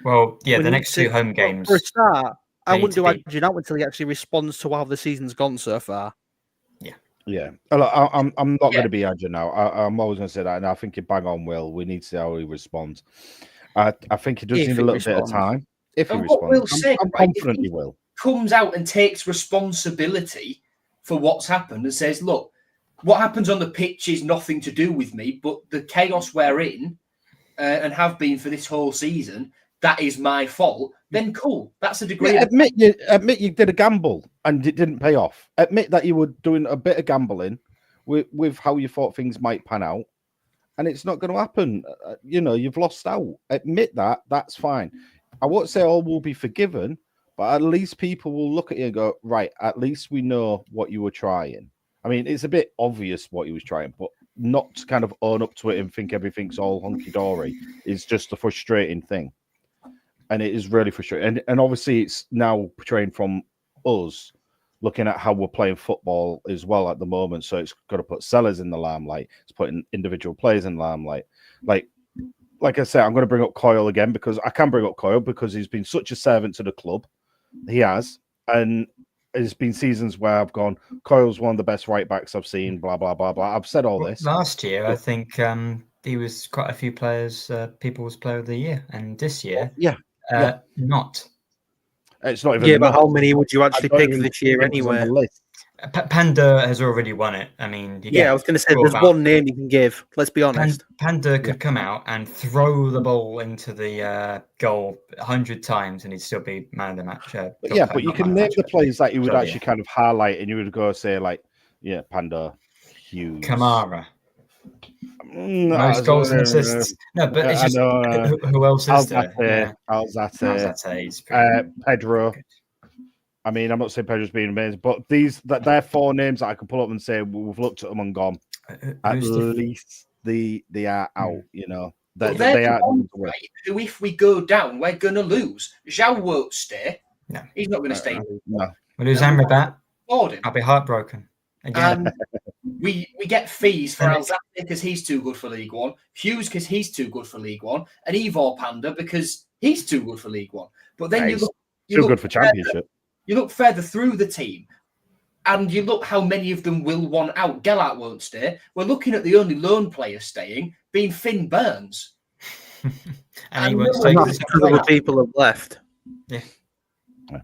Well, yeah, We the need next two home games. For a start, I they wouldn't need do to be- Adjun out until he actually responds to how the season's gone so far. Yeah, look, I'm not Yeah. going to be Adrian now. I'm always going to say that, and I think you bang on. Will we need to see how he responds? I think he does If need he a little bit of responds. time. If he And what Will responds, said, I'm right, if confident he- he will. Comes out and takes responsibility for what's happened and says, look, what happens on the pitch is nothing to do with me, but the chaos we're in and have been for this whole season, that is my fault, then cool. That's a degree Yeah, of admit you did a gamble and it didn't pay off. Admit that you were doing a bit of gambling with how you thought things might pan out, and it's not going to happen. You've lost out. Admit that. That's fine. I won't say all will be forgiven, but at least people will look at you and go, right, at least we know what you were trying. I mean, it's a bit obvious what he was trying, but not to kind of own up to it and think everything's all hunky-dory is just a frustrating thing. And it is really frustrating. And obviously it's now portraying from us looking at how we're playing football as well at the moment. So it's got to put sellers in the limelight. It's putting individual players in the limelight. Like I said, I'm going to bring up Coyle again because I can bring up Coyle because he's been such a servant to the club. He has. And there's been seasons where I've gone, Coyle's one of the best right backs I've seen, blah, blah, blah, blah. I've said all this. Last year, I think he was quite a few players, People's Player of the Year. And this year, not. It's not even. Yeah, but how many would you actually I don't pick even this year think it was on anyway? the list. Panda has already won it. I mean, Yeah, I was going to say talk there's about- one name you can give. Let's be honest. Panda could come out and throw the ball into the goal 100 times and he'd still be man of the match. But you can name the players that you would So, actually kind of highlight and you would go say, like, yeah, Panda, Hughes. Kamara. No, Most goals and assists. No, but it's just who else is there? Yeah. Alzate, Pretty Pedro. good. I mean, I'm not saying Pedro's been amazing, but they're four names that I can pull up and say we've looked at them and gone. At least they are out. You know, But they are. right, who, if we go down, we're going to lose. Zhao won't stay. No. He's not going to stay. No. We lose Amrabat. Afford him. I'll be heartbroken. Again. We get fees for Alzate because he's too good for League One, Hughes because he's too good for League One, and Ivor Panda because he's too good for League One. But then you look good for Championship. You look further through the team, and you look how many of them will want out. Gellert won't stay. We're looking at the only lone player staying being Finn Burns. and he won't stay Because other people have left. Yeah.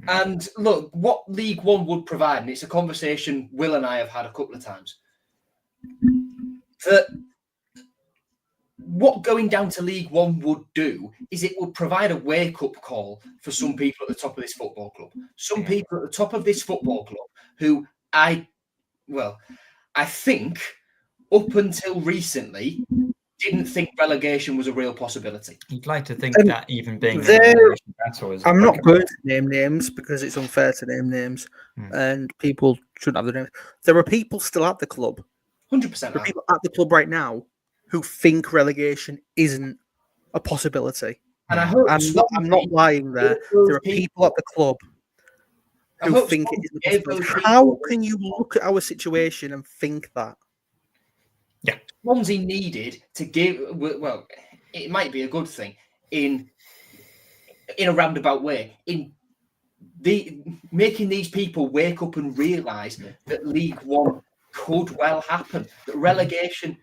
And look, what League One would provide, and it's a conversation Will and I have had a couple of times, that what going down to League One would do is it would provide a wake-up call for some people at the top of this football club. Some people at the top of this football club who I think up until recently didn't think relegation was a real possibility. You'd like to think that even being battle is. I'm not going to name names because it's unfair to name names, and people shouldn't have the names. There are people still at the club. 100%. There are people at the club right now who think relegation isn't a possibility. And I hope I'm not lying there. There are people at the club I who hope think it someone is gave the those possibility. How people- can you look at our situation and think that? Swansea needed to give. Well, it might be a good thing in a roundabout way. In making these people wake up and realise that League One could well happen. That relegation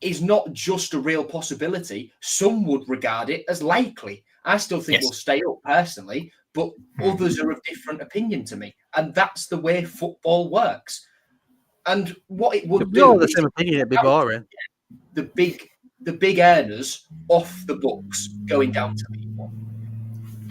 is not just a real possibility. Some would regard it as likely. I still think we'll stay up personally, but others are of different opinion to me, and that's the way football works. And what it would If we do all had the is same opinion, it'd be boring. the big earners off the books going down to League One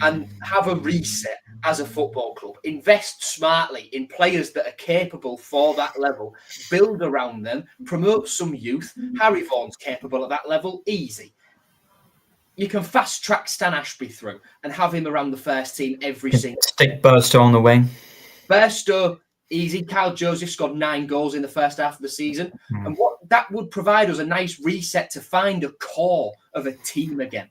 and have a reset as a football club. Invest smartly in players that are capable for that level. Build around them. Promote some youth. Harry Vaughan's capable at that level. Easy. You can fast track Stan Ashby through and have him around the first team every single. Stick Burstow on the wing. Burstow, easy. Kyle Joseph scored 9 goals in the first half of the season. And what that would provide us a nice reset to find a core of a team again.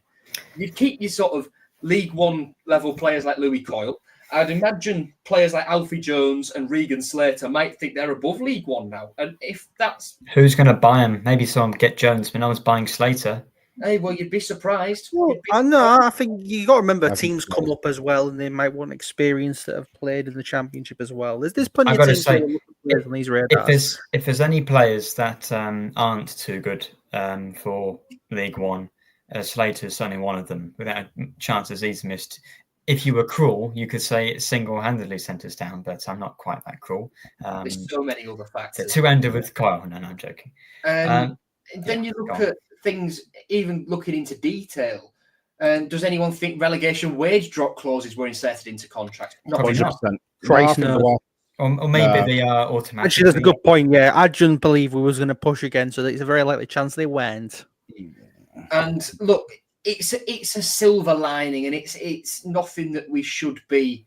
You'd keep your sort of League One level players like Louis Coyle. I'd imagine players like Alfie Jones and Regan Slater might think they're above League One now. And if that's... Who's going to buy him? Maybe someone get Jones, but no one's buying Slater. Hey, well, you'd be surprised. Well, You'd be I know. I think you got to remember I think teams so. come up as well, and they might want experience that have played in the championship as well. There's plenty I of gotta teams say, who are looking for players on these radars. If there's any players that aren't too good for League One, Slater's certainly one of them. Without chances he's missed. If you were cruel, you could say it single-handedly sent us down, but I'm not quite that cruel. There's so many other factors. Two-handed with Kyle. No, I'm joking. Then you go look on. at things, even looking into detail. Does anyone think relegation wage drop clauses were inserted into contracts? Not Probably really. not. 100%. Christ, I think no. there was. Or maybe No. they are automatic. Actually, that's a good point. Yeah, I didn't believe we was going to push again, so it's a very likely chance they went. And look, it's a silver lining, and it's nothing that we should be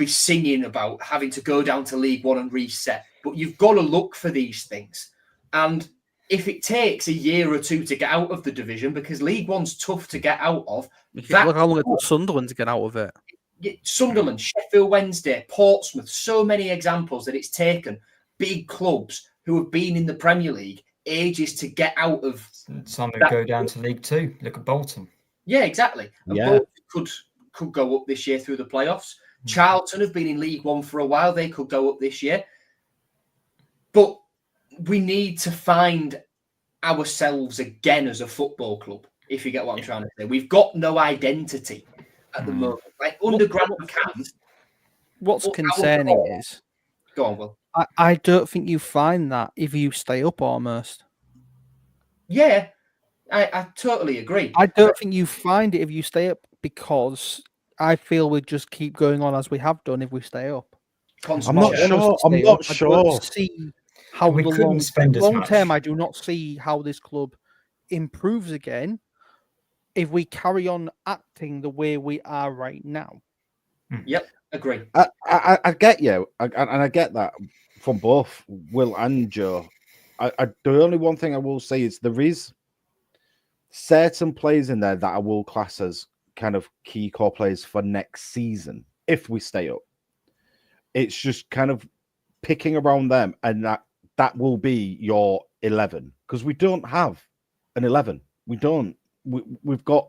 singing about, having to go down to League One and reset. But you've got to look for these things. And if it takes a year or two to get out of the division, because League One's tough to get out of, Look how long it took Sunderland to get out of it. Sunderland, Sheffield Wednesday, Portsmouth, so many examples that it's taken big clubs who have been in the Premier League ages to get out of. Some who go down to League Two. Look at Bolton. Yeah, exactly. And Yeah. both could go up this year through the playoffs. Charlton have been in League One for a while. They could go up this year. But we need to find ourselves again as a football club, if you get what I'm trying to say. We've got no identity at the moment. Like underground camps. What's Well, concerning our- is Go on, Will. I don't think you find that if you stay up almost. Yeah, I totally agree. I don't think you find it if you stay up because I feel we just keep going on as we have done if we stay up. I'm not sure. I'm Stay not up. I sure. don't see how We the couldn't spend as long much. term. I do not see how this club improves again if we carry on acting the way we are right now. Yep, agree. I get you, and I get that from both Will and Joe. The only one thing I will say is there is certain players in there that I will class as kind of key core players for next season if we stay up. It's just kind of picking around them, and that will be your 11 because we don't have an 11. We don't. We've got.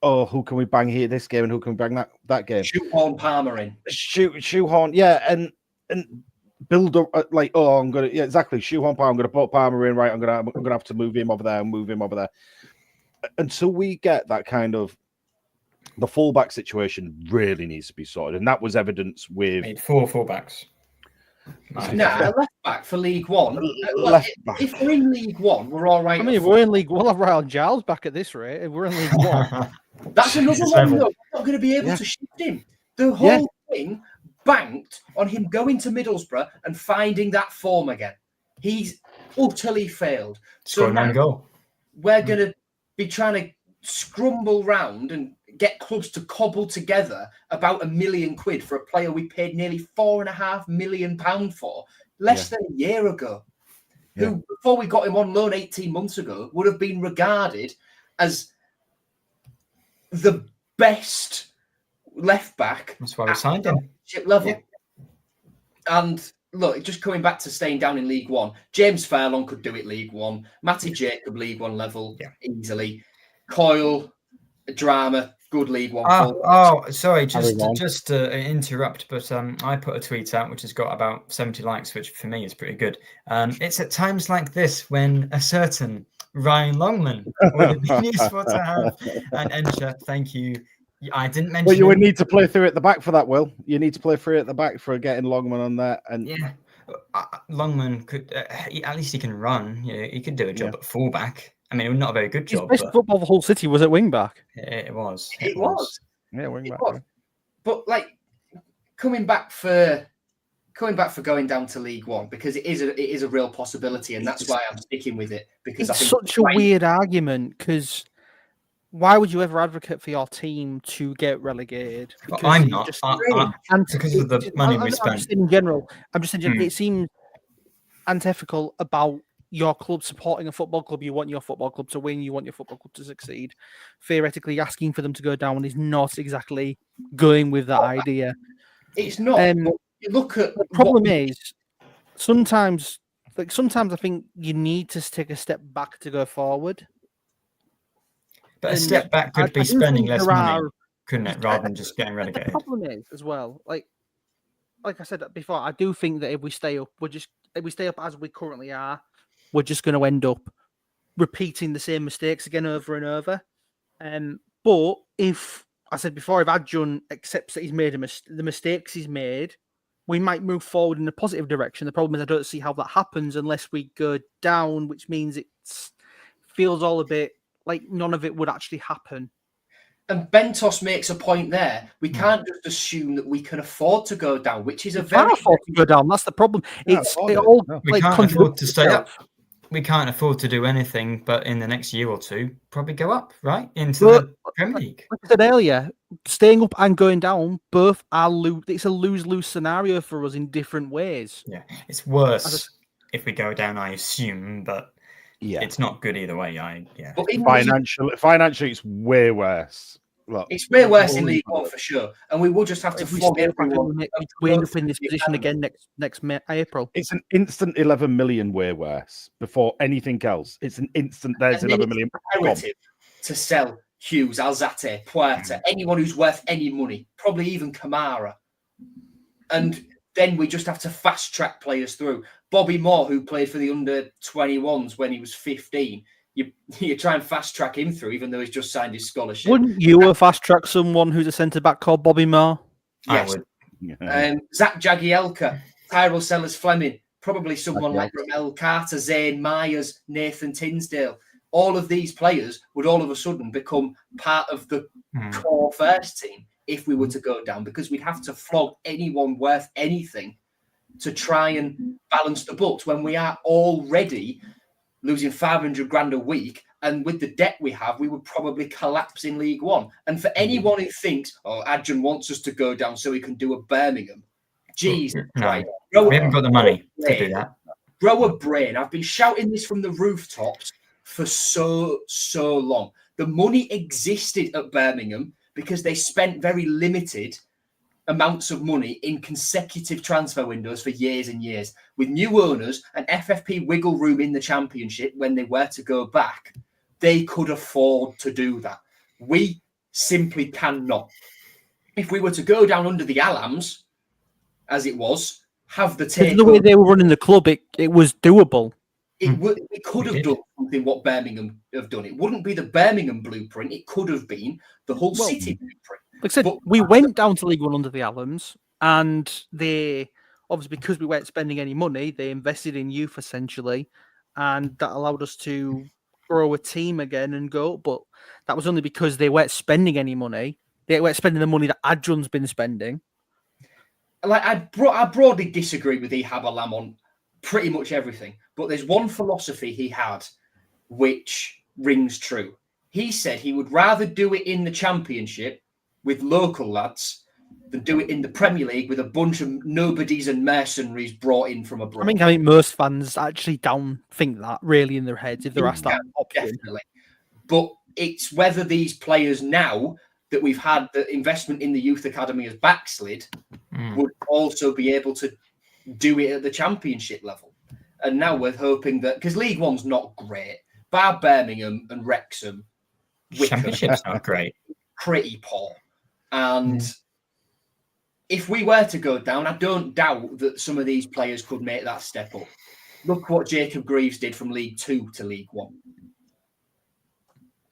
Oh, who can we bang here this game, and who can we bang that game? Shoehorn Palmer in. Shoehorn, yeah, and build up like, oh, I'm gonna, yeah, exactly. Shoehorn Palmer, I'm gonna put Palmer in, right? I'm gonna have to move him over there and move him over there until we get that kind of the fullback situation really needs to be sorted, and that was evidence with Made 4 fullbacks. Nice. No, a left back for League One. Left back. If we're in League One, we're all right. I mean, if we're in League, we'll have Ryan Giles back at this rate. If we're in League One, That's another Jesus one, level. though. We're not going to be able Yeah. to shift him. The whole thing banked on him going to Middlesbrough and finding that form again. He's utterly failed. So Scored now 9 goal. we're going to be trying to scrumble round and get clubs to cobble together about £1 million for a player we paid nearly £4.5 million for less than a year ago. Yeah. Who, before we got him on loan 18 months ago, would have been regarded as the best left back. That's why we signed him. Level. Yeah. And look, just coming back to staying down in League One, James Fairlawn could do it League One. Matty Jacob, League One level, easily. Coyle, Drama, good League One. Sorry, just to interrupt, but I put a tweet out which has got about 70 likes, which for me is pretty good. It's at times like this when a certain Ryan Longman would have been useful to have. And Ensha, thank you. I didn't mention. Well, you would need to play through at the back for that, Will. You need to play through at the back for getting Longman on there. And yeah, Longman could at least he can run. He could do a job at fullback. I mean, not a very good job. His best football the whole city was at wing back. It was. Yeah, wing back. But like coming back for going down to League One, because it is a real possibility, and that's why I'm sticking with it. Because it's such a weird argument. Because why would you ever advocate for your team to get relegated? Well, I'm not. Because of the money we spent. I'm just in general. It seems antithetical about your club supporting a football club. You want your football club to win. You want your football club to succeed. Theoretically, asking for them to go down is not exactly going with that idea. It's not. You look at the problem is sometimes I think you need to take a step back to go forward. But a step back could be spending less money, couldn't it, rather than just getting relegated? The problem is as well, like I said before, I do think that if we stay up, as we currently are, we're just going to end up repeating the same mistakes again over and over. But if Acun accepts that he's made the mistakes he's made, we might move forward in a positive direction. The problem is I don't see how that happens unless we go down, which means it feels all a bit like none of it would actually happen. And Bentos makes a point there. We can't just assume that we can afford to go down, which is we can't afford to go down. That's the problem. We can't afford to stay up. We can't afford to do anything, but in the next year or two, probably go up, right? Into the Premier League. Like I said earlier, staying up and going down, both are it's a lose-lose scenario for us in different ways. Yeah, it's worse if we go down, I assume, but it's not good either way. But financially, it's way worse. Look, it's way worse in League One for sure, and we will just have to flog everyone. We end up in this position again next April. It's an instant 11 million way worse before anything else. It's an instant. There's 11 million. To sell Hughes, Alzate, Puerta, anyone who's worth any money, probably even Kamara, and then we just have to fast track players through. Bobby Moore, who played for the under-21s when he was 15. You try and fast track him through, even though he's just signed his scholarship. Wouldn't you fast track someone who's a centre back called Bobby Moore? Yes. I would. Zach Jagielka, Tyrell Sellers-Fleming, probably someone like Ramel Carter, Zane Myers, Nathan Tinsdale. All of these players would all of a sudden become part of the core first team if we were to go down, because we'd have to flog anyone worth anything to try and balance the books when we are already losing 500 grand a week, and with the debt we have, we would probably collapse in League One. And for anyone who thinks, Acun wants us to go down so he can do a Birmingham, Jesus Christ. We haven't got the money to do that. Grow a brain. I've been shouting this from the rooftops for so long. The money existed at Birmingham because they spent very limited amounts of money in consecutive transfer windows for years and years. With new owners and FFP wiggle room in the Championship when they were to go back, they could afford to do that. We simply cannot. If we were to go down under the Alams, as it was, have the take. The way they were running the club, it was doable. It could have done something what Birmingham have done. It wouldn't be the Birmingham blueprint. It could have been the Hull City blueprint. Like I said, we went down to League One under the Allens, and they obviously, because we weren't spending any money, they invested in youth essentially, and that allowed us to grow a team again and go. But that was only because they weren't spending any money. They weren't spending the money that Acun's been spending. Like I broadly disagree with Ihab Alam on pretty much everything, but there's one philosophy he had which rings true. He said he would rather do it in the Championship with local lads than do it in the Premier League with a bunch of nobodies and mercenaries brought in from abroad. I think most fans actually don't think that really in their heads if they're asked that option. Definitely. But it's whether these players now, that we've had, the investment in the youth academy has backslid, would also be able to do it at the championship level. And now we're hoping that, because League One's not great, bar Birmingham and Wrexham, Wickham, Championship's not great. Pretty poor. And if we were to go down, I don't doubt that some of these players could make that step up. Look what Jacob Greaves did from League Two to League One.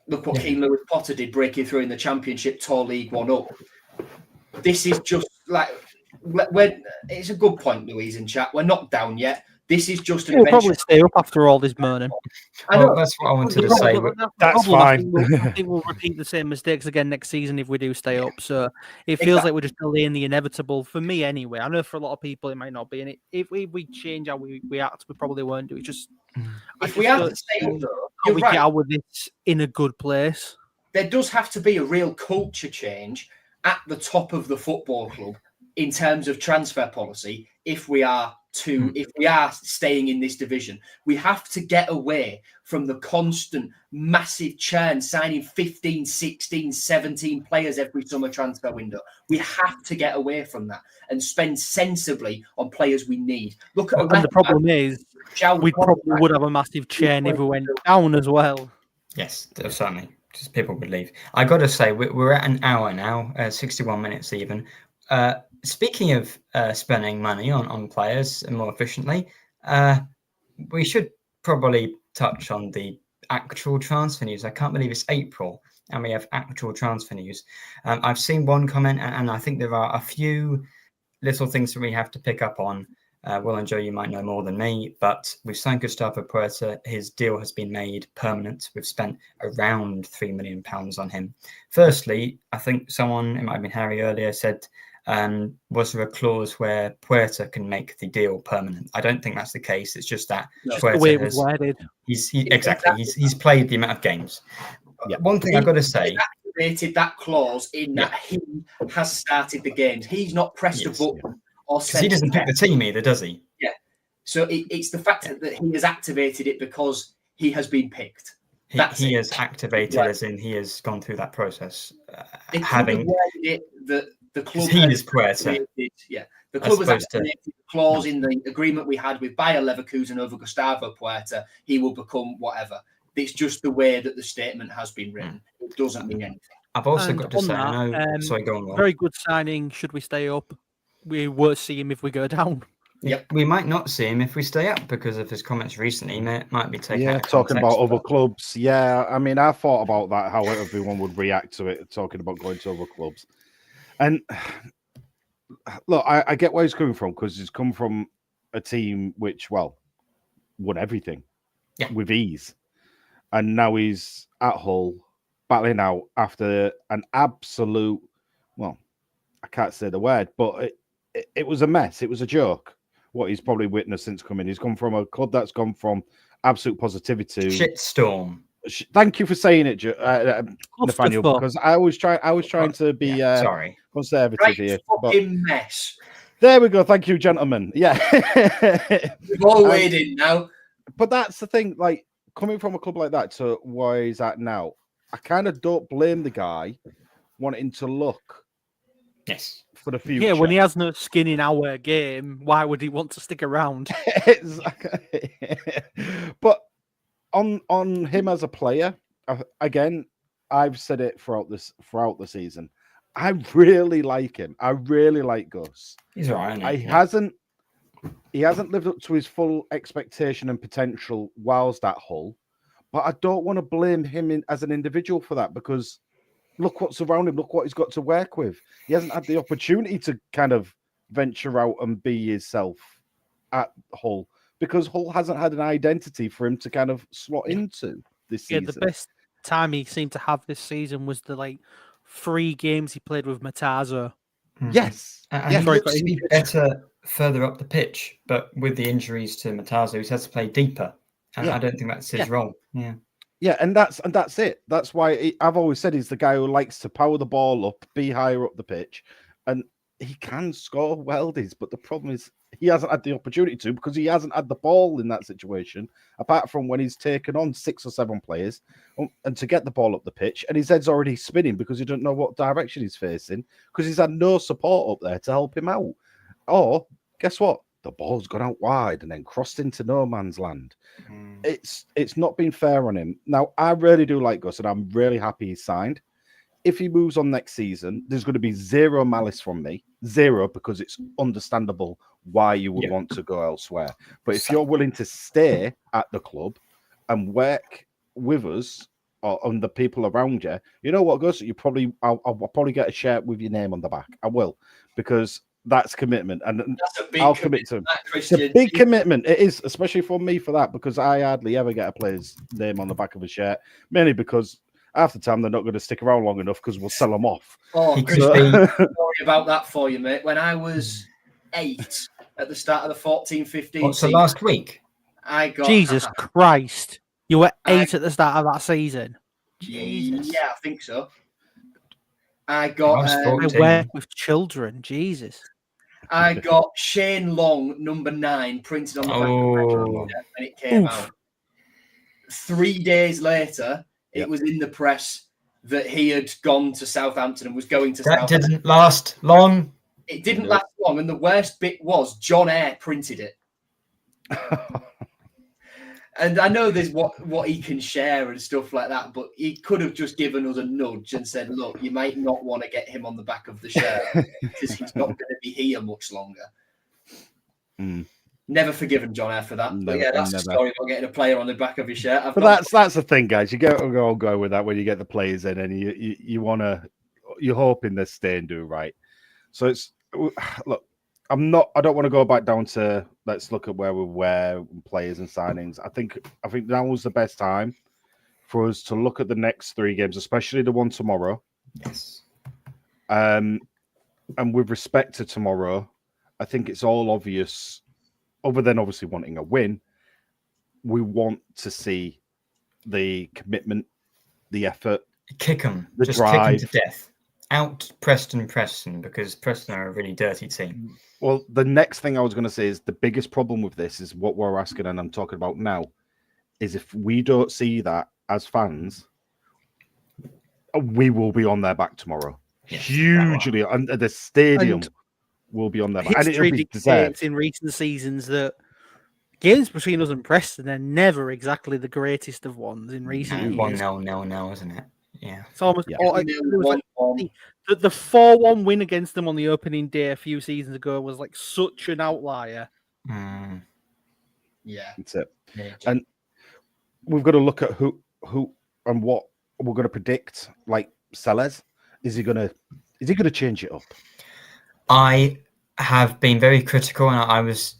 Look what Keane Lewis Potter did, breaking through in the Championship, tore League One up. This is just like, it's a good point, Louise, in chat. We're not down yet. This is just an We'll probably stay up after all this moaning. Well, that's what I wanted to say. That's fine. I think we'll repeat the same mistakes again next season if we do stay up. So it feels like we're just delaying the inevitable, for me anyway. I know for a lot of people it might not be. And if we change how we act, we probably won't do it. Just if we have to stay up, though, you're right. Get out with this in a good place. There does have to be a real culture change at the top of the football club in terms of transfer policy. If we are staying in this division, we have to get away from the constant massive churn, signing 15, 16, 17 players every summer transfer window. We have to get away from that and spend sensibly on players we need. Look at the problem is we probably would have a massive churn if we went down as well. Yes, certainly. Just people would leave. I got to say, we're at an hour now, 61 minutes even. Speaking of spending money on players more efficiently, we should probably touch on the actual transfer news. I can't believe it's April and we have actual transfer news. I've seen one comment, and I think there are a few little things that we have to pick up on. Will and Joe, you might know more than me, but we've signed Gustavo Puerta. His deal has been made permanent. We've spent around £3 million on him. Firstly, I think someone, it might have been Harry earlier, said, was there a clause where Puerta can make the deal permanent? I don't think that's the case. It's just that Puerta the way it was worded. He's played the amount of games. Yeah. One thing I've got to say, activated that clause in that he has started the games. He's not pressed a button or because he doesn't pick the team either, does he? Yeah. So it's the fact that he has activated it because he has been picked. He has activated, as in he has gone through that process. Having it that the club he is Puerta. The club has activated the clause in the agreement we had with Bayer Leverkusen over Gustavo Puerta. He will become whatever. It's just the way that the statement has been written. It doesn't mean anything. I've also got to say, sorry, go on. Very good signing. Should we stay up? We won't see him if we go down. Yep. We might not see him if we stay up because of his comments recently. Might be taken. Yeah, talking about other clubs. Yeah, I mean, I thought about that, how everyone would react to it, talking about going to other clubs. And look, I get where he's coming from because he's come from a team which, well, won everything with ease. And now he's at Hull, battling out after an absolute, well, I can't say the word, but it was a mess. It was a joke. What he's probably witnessed since coming. He's come from a club that's gone from absolute positivity. Shitstorm. Thank you for saying it, Nathaniel, because I was trying to be sorry, conservative here. Fucking mess. There we go. Thank you, gentlemen. Yeah. We've all weighed in now. But that's the thing, like, coming from a club like that to where he's at now, I kind of don't blame the guy wanting to look for the future. Yeah, when he has no skin in our game, why would he want to stick around? Exactly. But on him as a player, again, I've said it throughout the season. I really like him. I really like Gus. He's all right. He hasn't lived up to his full expectation and potential whilst at Hull, but I don't want to blame him as an individual for that because look what's around him. Look what he's got to work with. He hasn't had the opportunity to kind of venture out and be himself at Hull because Hull hasn't had an identity for him to kind of slot into this season. Yeah, the best time he seemed to have this season was the 3 games he played with Matazo. Yes. And he looks to be better further up the pitch, but with the injuries to Matazo, he's had to play deeper. And I don't think that's his role. Yeah. Yeah, and that's it. That's why I've always said he's the guy who likes to power the ball up, be higher up the pitch, and he can score weldies. But the problem is he hasn't had the opportunity to because he hasn't had the ball in that situation, apart from when he's taken on 6 or 7 players and to get the ball up the pitch, and his head's already spinning because he doesn't know what direction he's facing because he's had no support up there to help him out. Or guess what? The ball's gone out wide and then crossed into no man's land. It's not been fair on him. Now, I really do like Gus, and I'm really happy he's signed. If he moves on next season, there's going to be zero malice from me. Zero, because it's understandable why you would want to go elsewhere. But if you're willing to stay at the club and work with us or on the people around you, you know what, Gus? I'll probably get a shirt with your name on the back. I will, because that's commitment, and That's a big I'll commit to him. It's a big commitment. It is, especially for me for that, because I hardly ever get a player's name on the back of a shirt, mainly because half the time they're not going to stick around long enough because we'll sell them off. Oh, sorry about that for you, mate. When I was 8 at the start of the 14-15 So last week? I got... Jesus Christ. You were 8 at the start of that season. Jesus. Yeah, I think so. I got... I work with children. Jesus. I got Shane Long, number 9, printed on the back of the when it came out. 3 days later, it was in the press that he had gone to Southampton and was going to Southampton. That didn't last long. It didn't last long, and the worst bit was John Eyre printed it. And I know there's what he can share and stuff like that, but he could have just given us a nudge and said, look, you might not want to get him on the back of the shirt because he's not going to be here much longer. Never forgiven John Eyre for that. But yeah, that's the story about getting a player on the back of your shirt. But that's the thing, guys. You get all go with that when you get the players in, and you're hoping they stay and do right. So it's look. I don't want to go back down to let's look at where we were players and signings. I think now was the best time for us to look at the next 3 games, especially the one tomorrow. Yes. And with respect to tomorrow, I think it's all obvious. Other than obviously wanting a win, we want to see the commitment, the effort, kick them, the just drive. kick them to death. Out Preston, because Preston are a really dirty team. Well, the next thing I was going to say is the biggest problem with this is what we're asking, and I'm talking about now, is if we don't see that as fans, we will be on their back tomorrow. Yes, hugely, and the stadium will be on their back. And it'll be deserved. In recent seasons that games between us and Preston are never exactly the greatest of ones in recent years. 1-0, isn't it? Yeah, it's almost the 4-1 win against them on the opening day a few seasons ago was like such an outlier. Yeah, that's it. Yeah. And we've got to look at who and what we're going to predict. Like Sellers, is he going to change it up? I have been very critical, and I was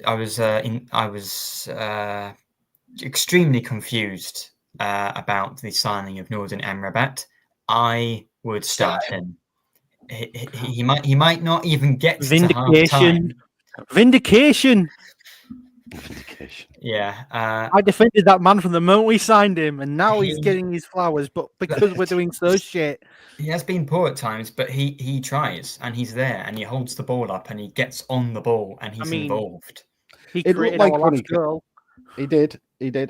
extremely confused about the signing of Northern Amrabat. I would start him. He might not even get to half time. Vindication. Yeah. I defended that man from the moment we signed him, and now he's getting his flowers. But because we're doing so shit, he has been poor at times. But he tries, and he's there, and he holds the ball up, and he gets on the ball, and he's involved. He created our last goal. He did.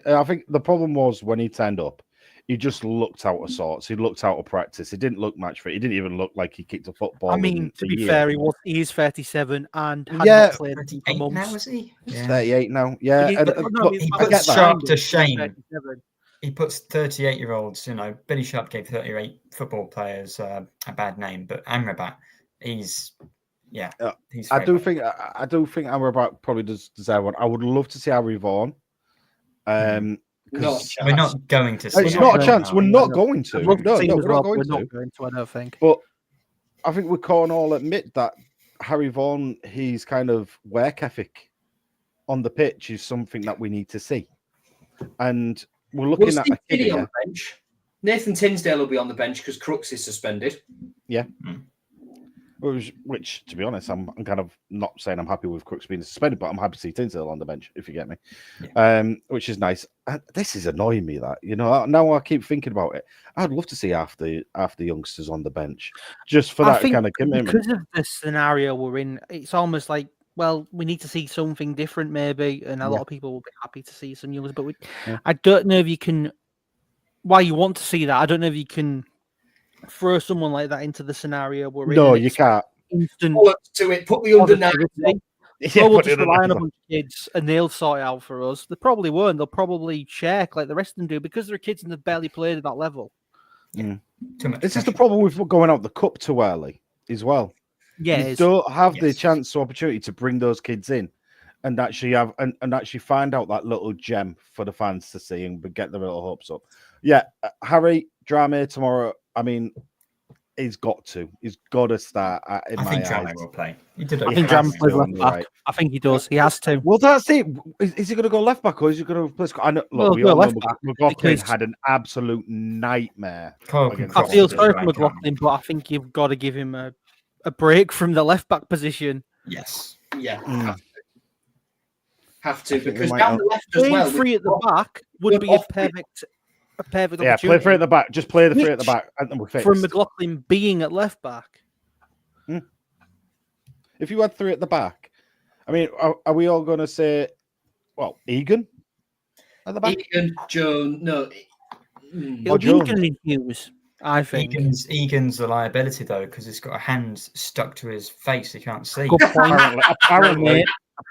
I think the problem was when he turned up, he just looked out of sorts. He looked out of practice. He didn't look match fit. He didn't even look like he kicked a football. I mean, to be fair, he is 37 and had not played 38 now, is he? Yeah. 38 now. Yeah. He puts Sharp to shame. He puts 38-year-olds, Billy Sharp gave 38 football players a bad name, but Amrabat, he's I do think Amrabat probably does deserve one. I would love to see Harry Vaughan. We're not going to see it's not a chance. We're not going to. No, we're not going to. I don't think. But I think we can all admit that Harry Vaughan, his kind of work ethic on the pitch is something that we need to see. And we're looking at a kid on the bench. Nathan Tinsdale will be on the bench because Crooks is suspended. Yeah. Which, to be honest, I'm kind of not saying I'm happy with Crooks being suspended, but I'm happy to see Tinsdale on the bench, if you get me. Yeah. Which is nice. This is annoying me that, now I keep thinking about it. I'd love to see half the youngsters on the bench just for that kind of commitment. Because of the scenario we're in, it's almost like well, we need to see something different, maybe, and a lot of people will be happy to see some youngers. But Yeah. I don't know if you can. Why you want to see that? I don't know if you can throw someone like that into the scenario we're in. No, and you can't. Instant Pull up to it, put the under 9. positivity. Yeah, Or we'll put just it on rely on a the- bunch of kids and they'll sort it out for us. They probably won't. They'll probably check like the rest of them do because they're kids and they've barely played at that level. Too much. This is the pressure. problem with going out the cup too early as well. Yeah, You it's- don't have the Yes. chance or opportunity to bring those kids in and actually have and actually find out that little gem for the fans to see and get their little hopes up. Yeah, Harry Drame tomorrow. I mean, he's got to start. In I my think eyes. Drame will play. He did. I He think has Jam to, plays left you're back. right. I think he does. He has to. Well, that's it. Is he going to go left back or is he going to play? I know. Look, Well, we go all know left back, McLaughlin because- had an absolute nightmare. Kyle can against I cross feel it as sorry well, for can't McLaughlin, but I think you've got to give him a break from the left back position. he? Yes. Yeah, Mm. have to I think because they might down the left as Playing well. three at the back would good be a off- perfect Yeah, play opportunity three at the back. Just play the three at the Which, back, and then we're fixed. from McLaughlin being at left back. If you had three at the back, I mean, are we all going to say, well, Egan at the back? Egan, Jones, no. It'll be Jones. Egan and Hughes, I think. Egan's a liability though because he's got a hand stuck to his face. He can't see. Good point.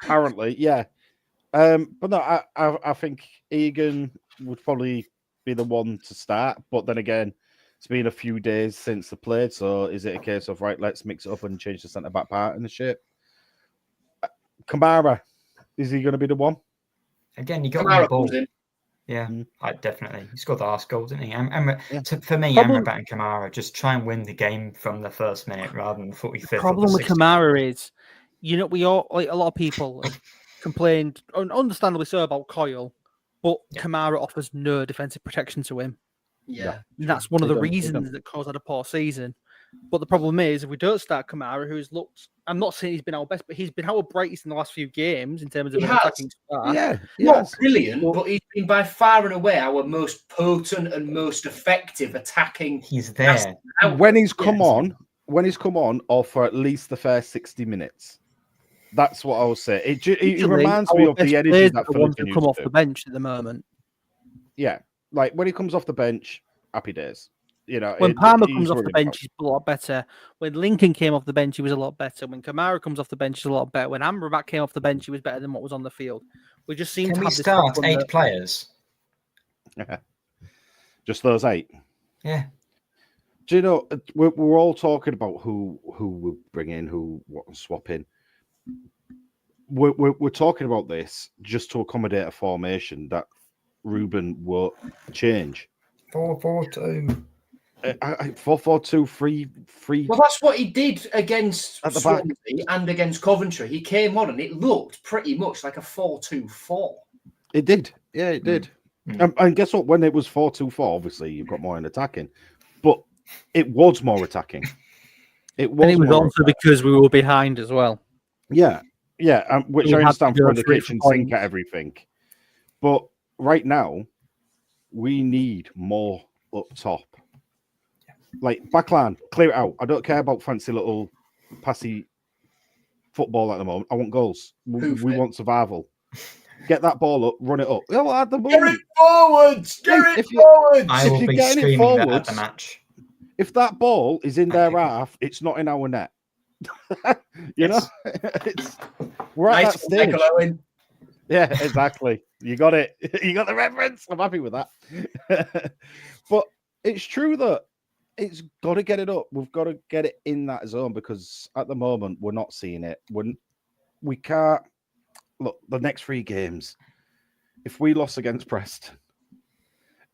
Apparently, yeah. But no, I think Egan would probably be the one to start. But then again, it's been a few days since they played, so is it a case of right? Let's mix it up and change the centre back part in the shape. Kamara, is he going to be the one? Again, you got Kamara the ball. comes in. Yeah, Mm. definitely. He scored the last goal, didn't he? Yeah. For me, Problem- Amrabat and Kamara just try and win the game from the first minute rather than the 45th. The or problem the with 60th. Kamara is, we all like a lot of people have complained, and understandably so, about Coyle, but Yeah. Kamara offers no defensive protection to him. Yeah. And that's one of He the doesn't, he reasons doesn't. that caused had a poor season. But the problem is, if we don't start Kamara, who's looked, I'm not saying he's been our best, but he's been our brightest in the last few games in terms of He an has. attacking star. Yeah, Not brilliant, Well- but he's been by far and away our most potent and most effective attacking. He's there. When he's come Yes. on, or for at least the first 60 minutes. That's what I will say. It Usually, reminds me our of the best energy players that are the ones Philippe who come used off to. the bench at the moment. Yeah, like when he comes off the bench, happy days. You know, When Palmer he's comes off the running bench, he's a lot better. When Lincoln came off the bench, he was a lot better. When Kamara comes off the bench, he's a lot better. When Amrabat came off the bench, he was better than what was on the field. We just seem Can to we have this start problem 8 that- players? just those 8. Yeah. Do you know we're all talking about who we'll bring in, who what swap in. We're talking about this just to accommodate a formation that Ruben won't change. 4-4-2. 4-4-2, 3-3. Well, that's what he did against At the back. Swansea and against Coventry. He came on and it looked pretty much like a 4-2-4. It did. Yeah, it did. And guess what? When it was 4-2-4, obviously you've got more in attacking, but it was more attacking. It was, And it was more also attacking. because we were behind as well. Yeah, which We I had understand to go from the 3 kitchen for sink points. at everything. But right now, we need more up top. Like backline, clear it out. I don't care about fancy little passy football at the moment. I want goals. We want survival. Get that ball up, run it up. Oh, at the Get moment, it forwards! Get if it you- forwards! I If will you're be getting it screaming that at forwards- the match. if that ball is in their Thank you. half, it's not in our net. you Yes. know, we're at Nice that one, stage. Michael Owen. Yeah, exactly. You got it. You got the reference. I'm happy with that. But it's true that it's got to get it up. We've got to get it in that zone because at the moment we're not seeing it. We can't look the next 3 games. If we lost against Preston,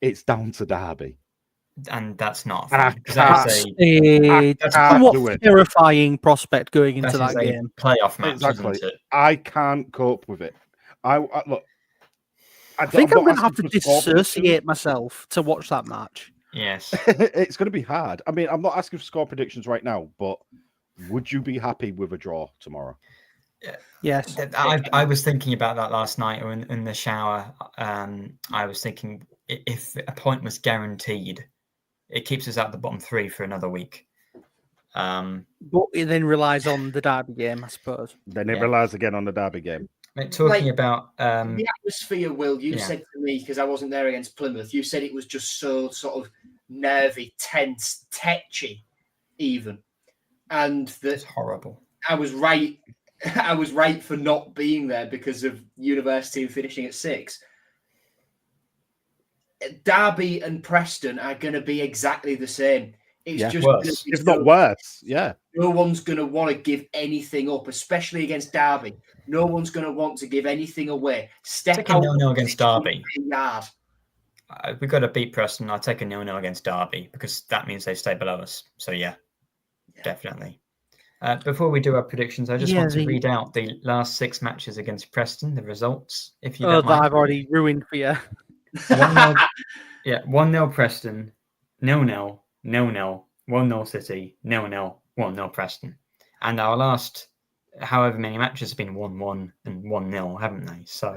it's down to Derby. And that's not And I fun, because that is That's a a that's can't somewhat do it. terrifying prospect going into that is that a game. playoff match, Exactly. isn't it? I can't cope with it. I look. I think I'm not going to have to asking for score predictions. dissociate myself to watch that match. Yes. It's going to be hard. I mean, I'm not asking for score predictions right now, but would you be happy with a draw tomorrow? Yes. I was thinking about that last night or in the shower. I was thinking if a point was guaranteed, it keeps us at the bottom 3 for another week. But it then relies on the Derby game, I suppose. Then it Yeah. relies again on the Derby game. Talking about the atmosphere, Will, you yeah. said to me, because I wasn't there against Plymouth, you said it was just so sort of nervy, tense, tetchy, even. And it's that horrible. I was right. I was right for not being there because of University and finishing at 6. Derby and Preston are going to be exactly the same. It's Yeah, just worse. If not worse, yeah. no one's going to want to give anything up, especially against Derby. No one's going to want to give anything away. Step Take a out 0-0 against Derby. Yard. We've got to beat Preston. I'll take a 0-0 against Derby because that means they stay below us. So yeah. Definitely. Before we do our predictions, I just want to read out the last 6 matches against Preston, the results, if you don't mind. That I've already ruined for you. 1-0, 1-0 Preston, 0-0, 0-0, 1-0 City, 0-0, 1-0 Preston. And our last, however many matches have been 1-1 and 1-0, haven't they? So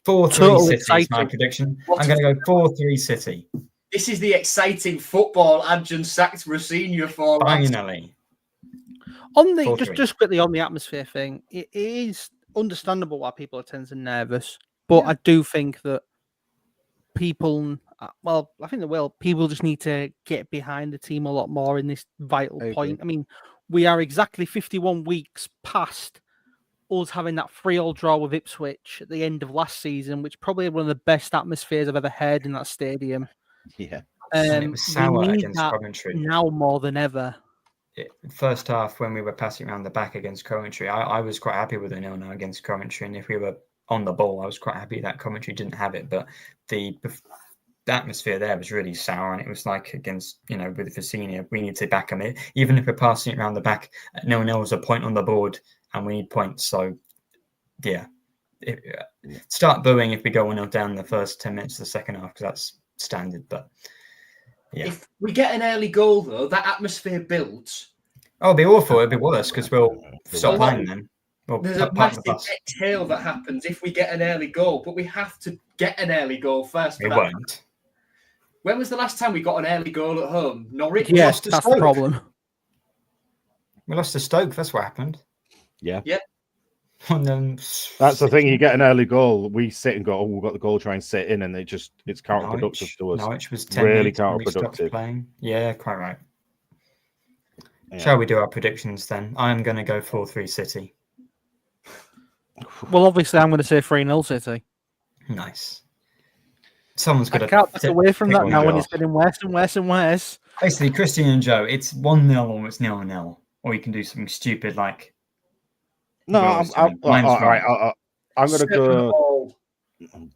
4-3 City is my prediction. I'm going to go 4-3 City. This is the exciting football Acun sacked Rosinha for. Finally. On the just quickly on the atmosphere thing, it is understandable why people are tense and nervous, but I do think that people, well, I think they will. People just need to get behind the team a lot more in this vital point. I mean, we are exactly 51 weeks past us having that 3-3 draw with Ipswich at the end of last season, which probably one of the best atmospheres I've ever heard in that stadium. Yeah. And it was sour we need against that Coventry. Now more than ever. First half, when we were passing around the back against Coventry, I was quite happy with the 0-0 against Coventry. And if we were on the ball, I was quite happy that Coventry didn't have it. But the atmosphere there was really sour. And it was like against, with Rosinha, we need to back them in. Even if we're passing it around the back, 0-0 is a point on the board and we need points. So, yeah. Start booing if we go 1-0 down in the first 10 minutes of the second half, because that's standard. But yeah. If we get an early goal, though, that atmosphere builds. Oh, it'll be awful. It'll be worse because we'll stop playing then. There's a massive exhale that happens if we get an early goal, but we have to get an early goal first. We won't. When was the last time we got an early goal at home? Norwich? Yes, that's the problem. We lost to Stoke. That's what happened. Yeah. Yeah. And then that's the thing. You get an early goal, we sit and go, "Oh, we've got the goal." Try and sit in, and it's counterproductive to us. Norwich was 10 really counterproductive. Playing. Yeah, quite right. Yeah. Shall we do our predictions then? I'm going to go 4-3 City. Well, obviously, I'm going to say 3-0 City. Nice. Someone's got to can't back away from that now when it's getting worse and worse and worse. Basically, Christian and Joe, it's 1-0 or it's 0-0, or you can do something stupid like. No, all right. I'm going to go. Oh,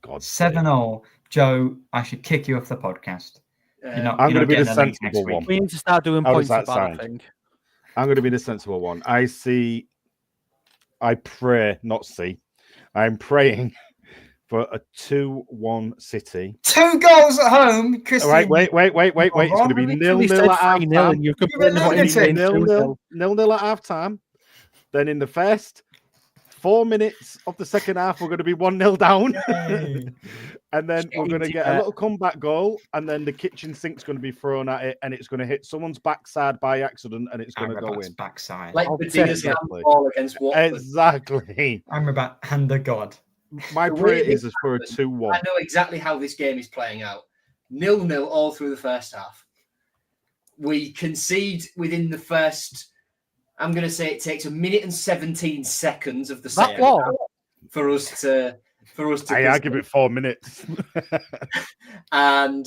God. 7-0. Joe, I should kick you off the podcast. I'm going to be the sensible one. We need to start doing points about I think. I'm going to be the sensible one. I'm praying for a 2-1 City. 2 goals at home, Christian. All right, wait. It's going to be 0-0 at half time. 0-0 at half time. Then in the first 4 minutes of the second half, we're going to be 1-0 down. And then we're going to get a little comeback goal. And then the kitchen sink's going to be thrown at it. And it's going to hit someone's backside by accident. And it's going to go in. Backside. Like Medina's handball against Watford. Exactly. I'm about hand of God. My prayer is for a 2-1. I know exactly how this game is playing out. 0-0 all through the first half. We concede within the first... I'm going to say it takes 1 minute and 17 seconds of the second half for us to. I give it 4 minutes. And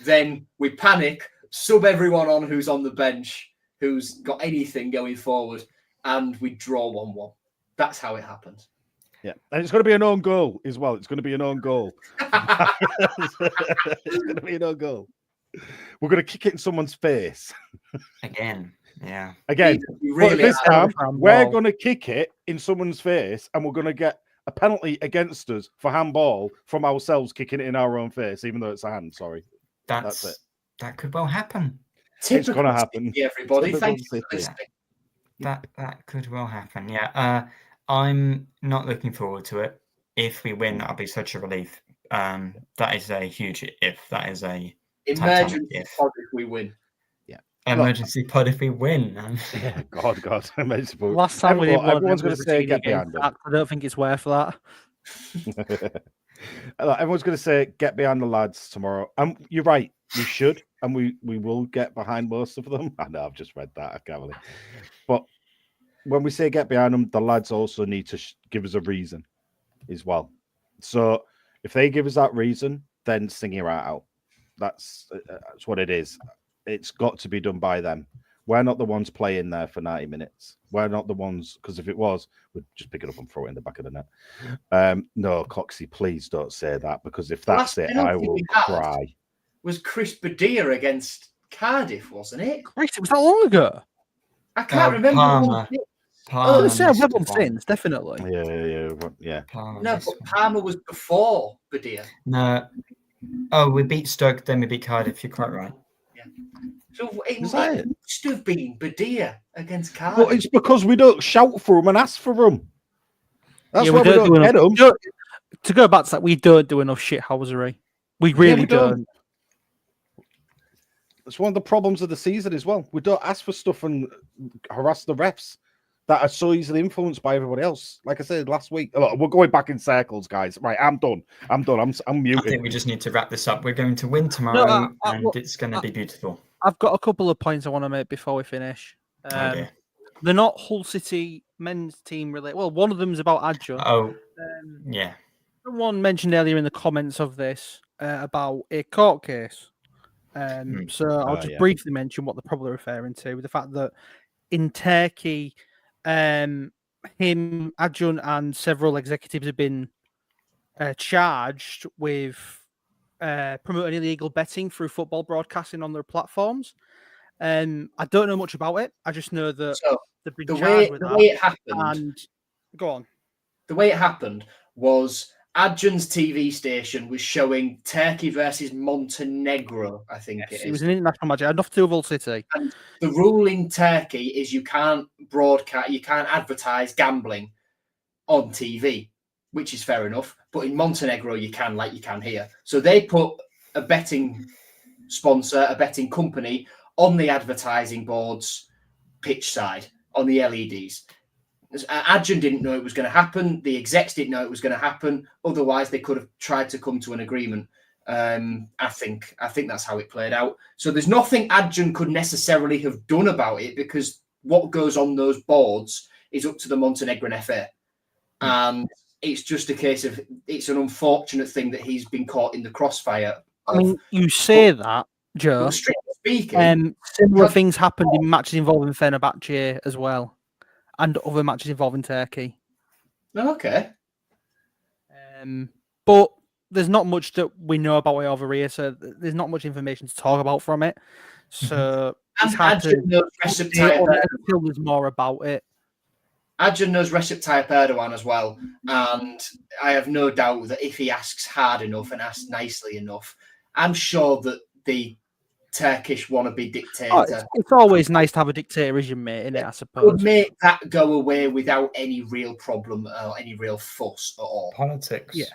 then we panic, sub everyone on who's on the bench, who's got anything going forward, and we draw 1-1. That's how it happens. Yeah, and it's going to be an own goal as well. It's going to be an own goal. It's going to be an own goal. We're going to kick it in someone's face again. Yeah. Again, really this time we're going to kick it in someone's face, and we're going to get a penalty against us for handball from ourselves kicking it in our own face, even though it's a hand. Sorry, that's it. That could well happen. It's going to happen. Everybody, thank you. That could well happen. Yeah. I'm not looking forward to it. If we win, that'll be such a relief. That is a huge if. That is a emergency if we win. emergency pod if we win. Yeah, God. Emergency pod. Last time we did one, Everyone's going to say get against behind them. Sack. I don't think it's worth that. Everyone's going to say get behind the lads tomorrow. And you're right, we should, and we will get behind most of them. I know I've just read that. I can't believe. But when we say get behind them, the lads also need to give us a reason as well. So if they give us that reason, then sing your heart out. That's what it is. It's got to be done by them. We're not the ones playing there for 90 minutes. We're not the ones, because if it was, we'd just pick it up and throw it in the back of the net. No, Coxie, please don't say that, because if that's it, I will cry. Was Chris Badia against Cardiff, wasn't it? Christ, it was that long ago. I can't remember. Palmer. I was Palmer going to say, I've had one missed one. since, definitely. Yeah. Palmer No, missed but one. Palmer was before Badia. No. Oh, we beat Stoke, then we beat Cardiff. You're quite right. So it Is that it? must have been Badia against Cardiff. Well, it's because we don't shout for them and ask for them. That's Yeah, why we don't get them. To go back to that, we don't do enough shithousery. We really we don't. don't. It's one of the problems of the season as well. We don't ask for stuff and harass the refs that are so easily influenced by everybody else. Like I said last week, look, we're going back in circles, guys. Right, I'm done. I'm I muted. think we just need to wrap this up. We're going to win tomorrow, and it's going to be beautiful. I've got a couple of points I want to make before we finish. Okay. They're not Hull City men's team related. Well, one of them is about Acun. Oh, yeah. Someone mentioned earlier in the comments of this about a court case. So I'll just briefly mention what they're probably referring to, with the fact that in Turkey, Acun and several executives have been charged with promoting illegal betting through football broadcasting on their platforms. I don't know much about it. I just know that they've been charged with that. The way it happened, and go on. The way it happened was Acun's TV station was showing Turkey versus Montenegro, I think it is. It was an international match. It had nothing to do with Hull City. And the rule in Turkey is you can't broadcast, you can't advertise gambling on TV, which is fair enough. But in Montenegro, you can, like you can here. So they put a betting sponsor, a betting company on the advertising boards pitch side, on the LEDs. Acun didn't know it was going to happen. The execs didn't know it was going to happen. Otherwise, they could have tried to come to an agreement. I think that's how it played out. So there's nothing Acun could necessarily have done about it, because what goes on those boards is up to the Montenegrin FA. And it's just a case of, it's an unfortunate thing that he's been caught in the crossfire. I mean, you say that, Joe. Strictly speaking, similar things happened in matches involving Fenerbahce as well, and other matches involving Turkey. Okay. But there's not much that we know about it over here, so there's not much information to talk about from it. So it's hard to until there's more about it. Acun knows Recep Tayyip Erdogan as well, and I have no doubt that if he asks hard enough and asks nicely enough, I'm sure that the Turkish wannabe dictator. It's always nice to have a dictator as your mate, isn't it? I suppose. Would make that go away without any real problem or any real fuss at all. Politics. Yeah.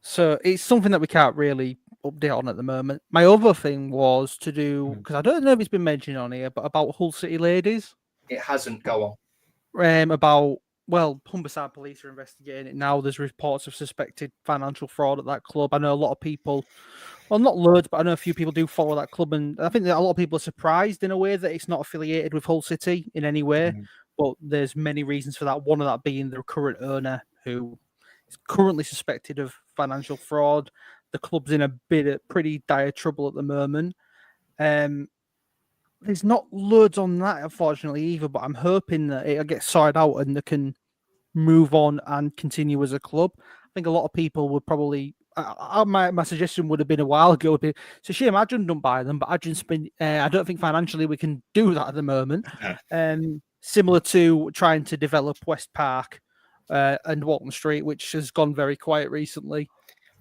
So it's something that we can't really update on at the moment. My other thing was to do, because I don't know if it's been mentioned on here, but about Hull City ladies. It hasn't. Go on. Humberside police are investigating it now. There's reports of suspected financial fraud at that club. I know a lot of people, well, not loads, but I know a few people do follow that club, and I think that a lot of people are surprised in a way that it's not affiliated with Hull City in any way. But there's many reasons for that. One of that being the current owner, who is currently suspected of financial fraud. The club's in a bit of pretty dire trouble at the moment. There's not loads on that, unfortunately, either, but I'm hoping that it'll get sorted out and they can move on and continue as a club. I think a lot of people would probably... my suggestion would have been a while ago. It's a shame Acun don't buy them, but Acun's been... I don't think financially we can do that at the moment. Similar to trying to develop West Park and Walton Street, which has gone very quiet recently.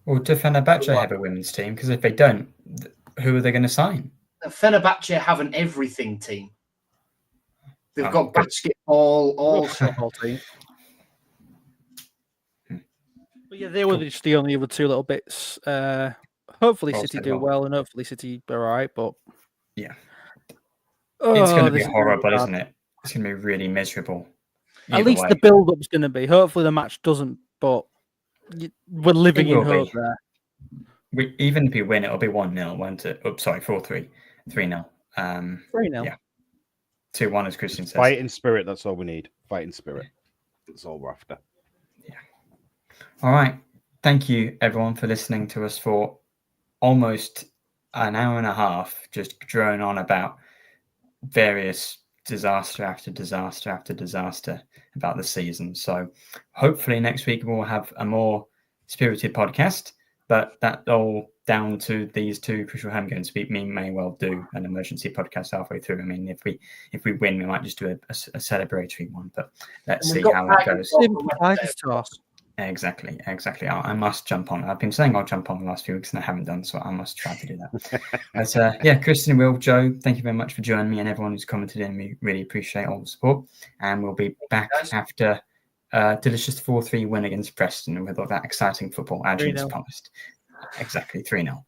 Well, do Fenerbahce have a women's team? Because if they don't, who are they going to sign? Fenerbahce have an everything team. They've got basketball, all football team. But yeah, they were just the only other two little bits. Hopefully City do well, and hopefully City are all right, but yeah. It's going to be this is gonna horrible, bad. isn't it? It's going to be really miserable. At Either least way. the build-up's going to be. Hopefully the match doesn't, but we're living It in will hope be. there. Even if we win, it'll be 1-0, won't it? Oh, sorry, 4-3. 3-0. 3-0. Yeah. 2-1, as Christian says. Fighting spirit, that's all we need. Fighting spirit. That's all we're after. Yeah. All right. Thank you, everyone, for listening to us for almost an hour and a half, just drone on about various disaster after disaster after disaster about the season. So hopefully next week we'll have a more spirited podcast, but that's all down to these two crucial home games. We may well do an emergency podcast halfway through. I mean, if we win, we might just do a celebratory one, but let's see how that goes. Exactly. I must jump on. I've been saying I'll jump on the last few weeks and I haven't done, so I must try to do that. But yeah, Kristen, Will, Joe, thank you very much for joining me, and everyone who's commented in. We really appreciate all the support, and we'll be back after delicious 4-3 win against Preston with all that exciting football, as promised. Exactly, 3-0.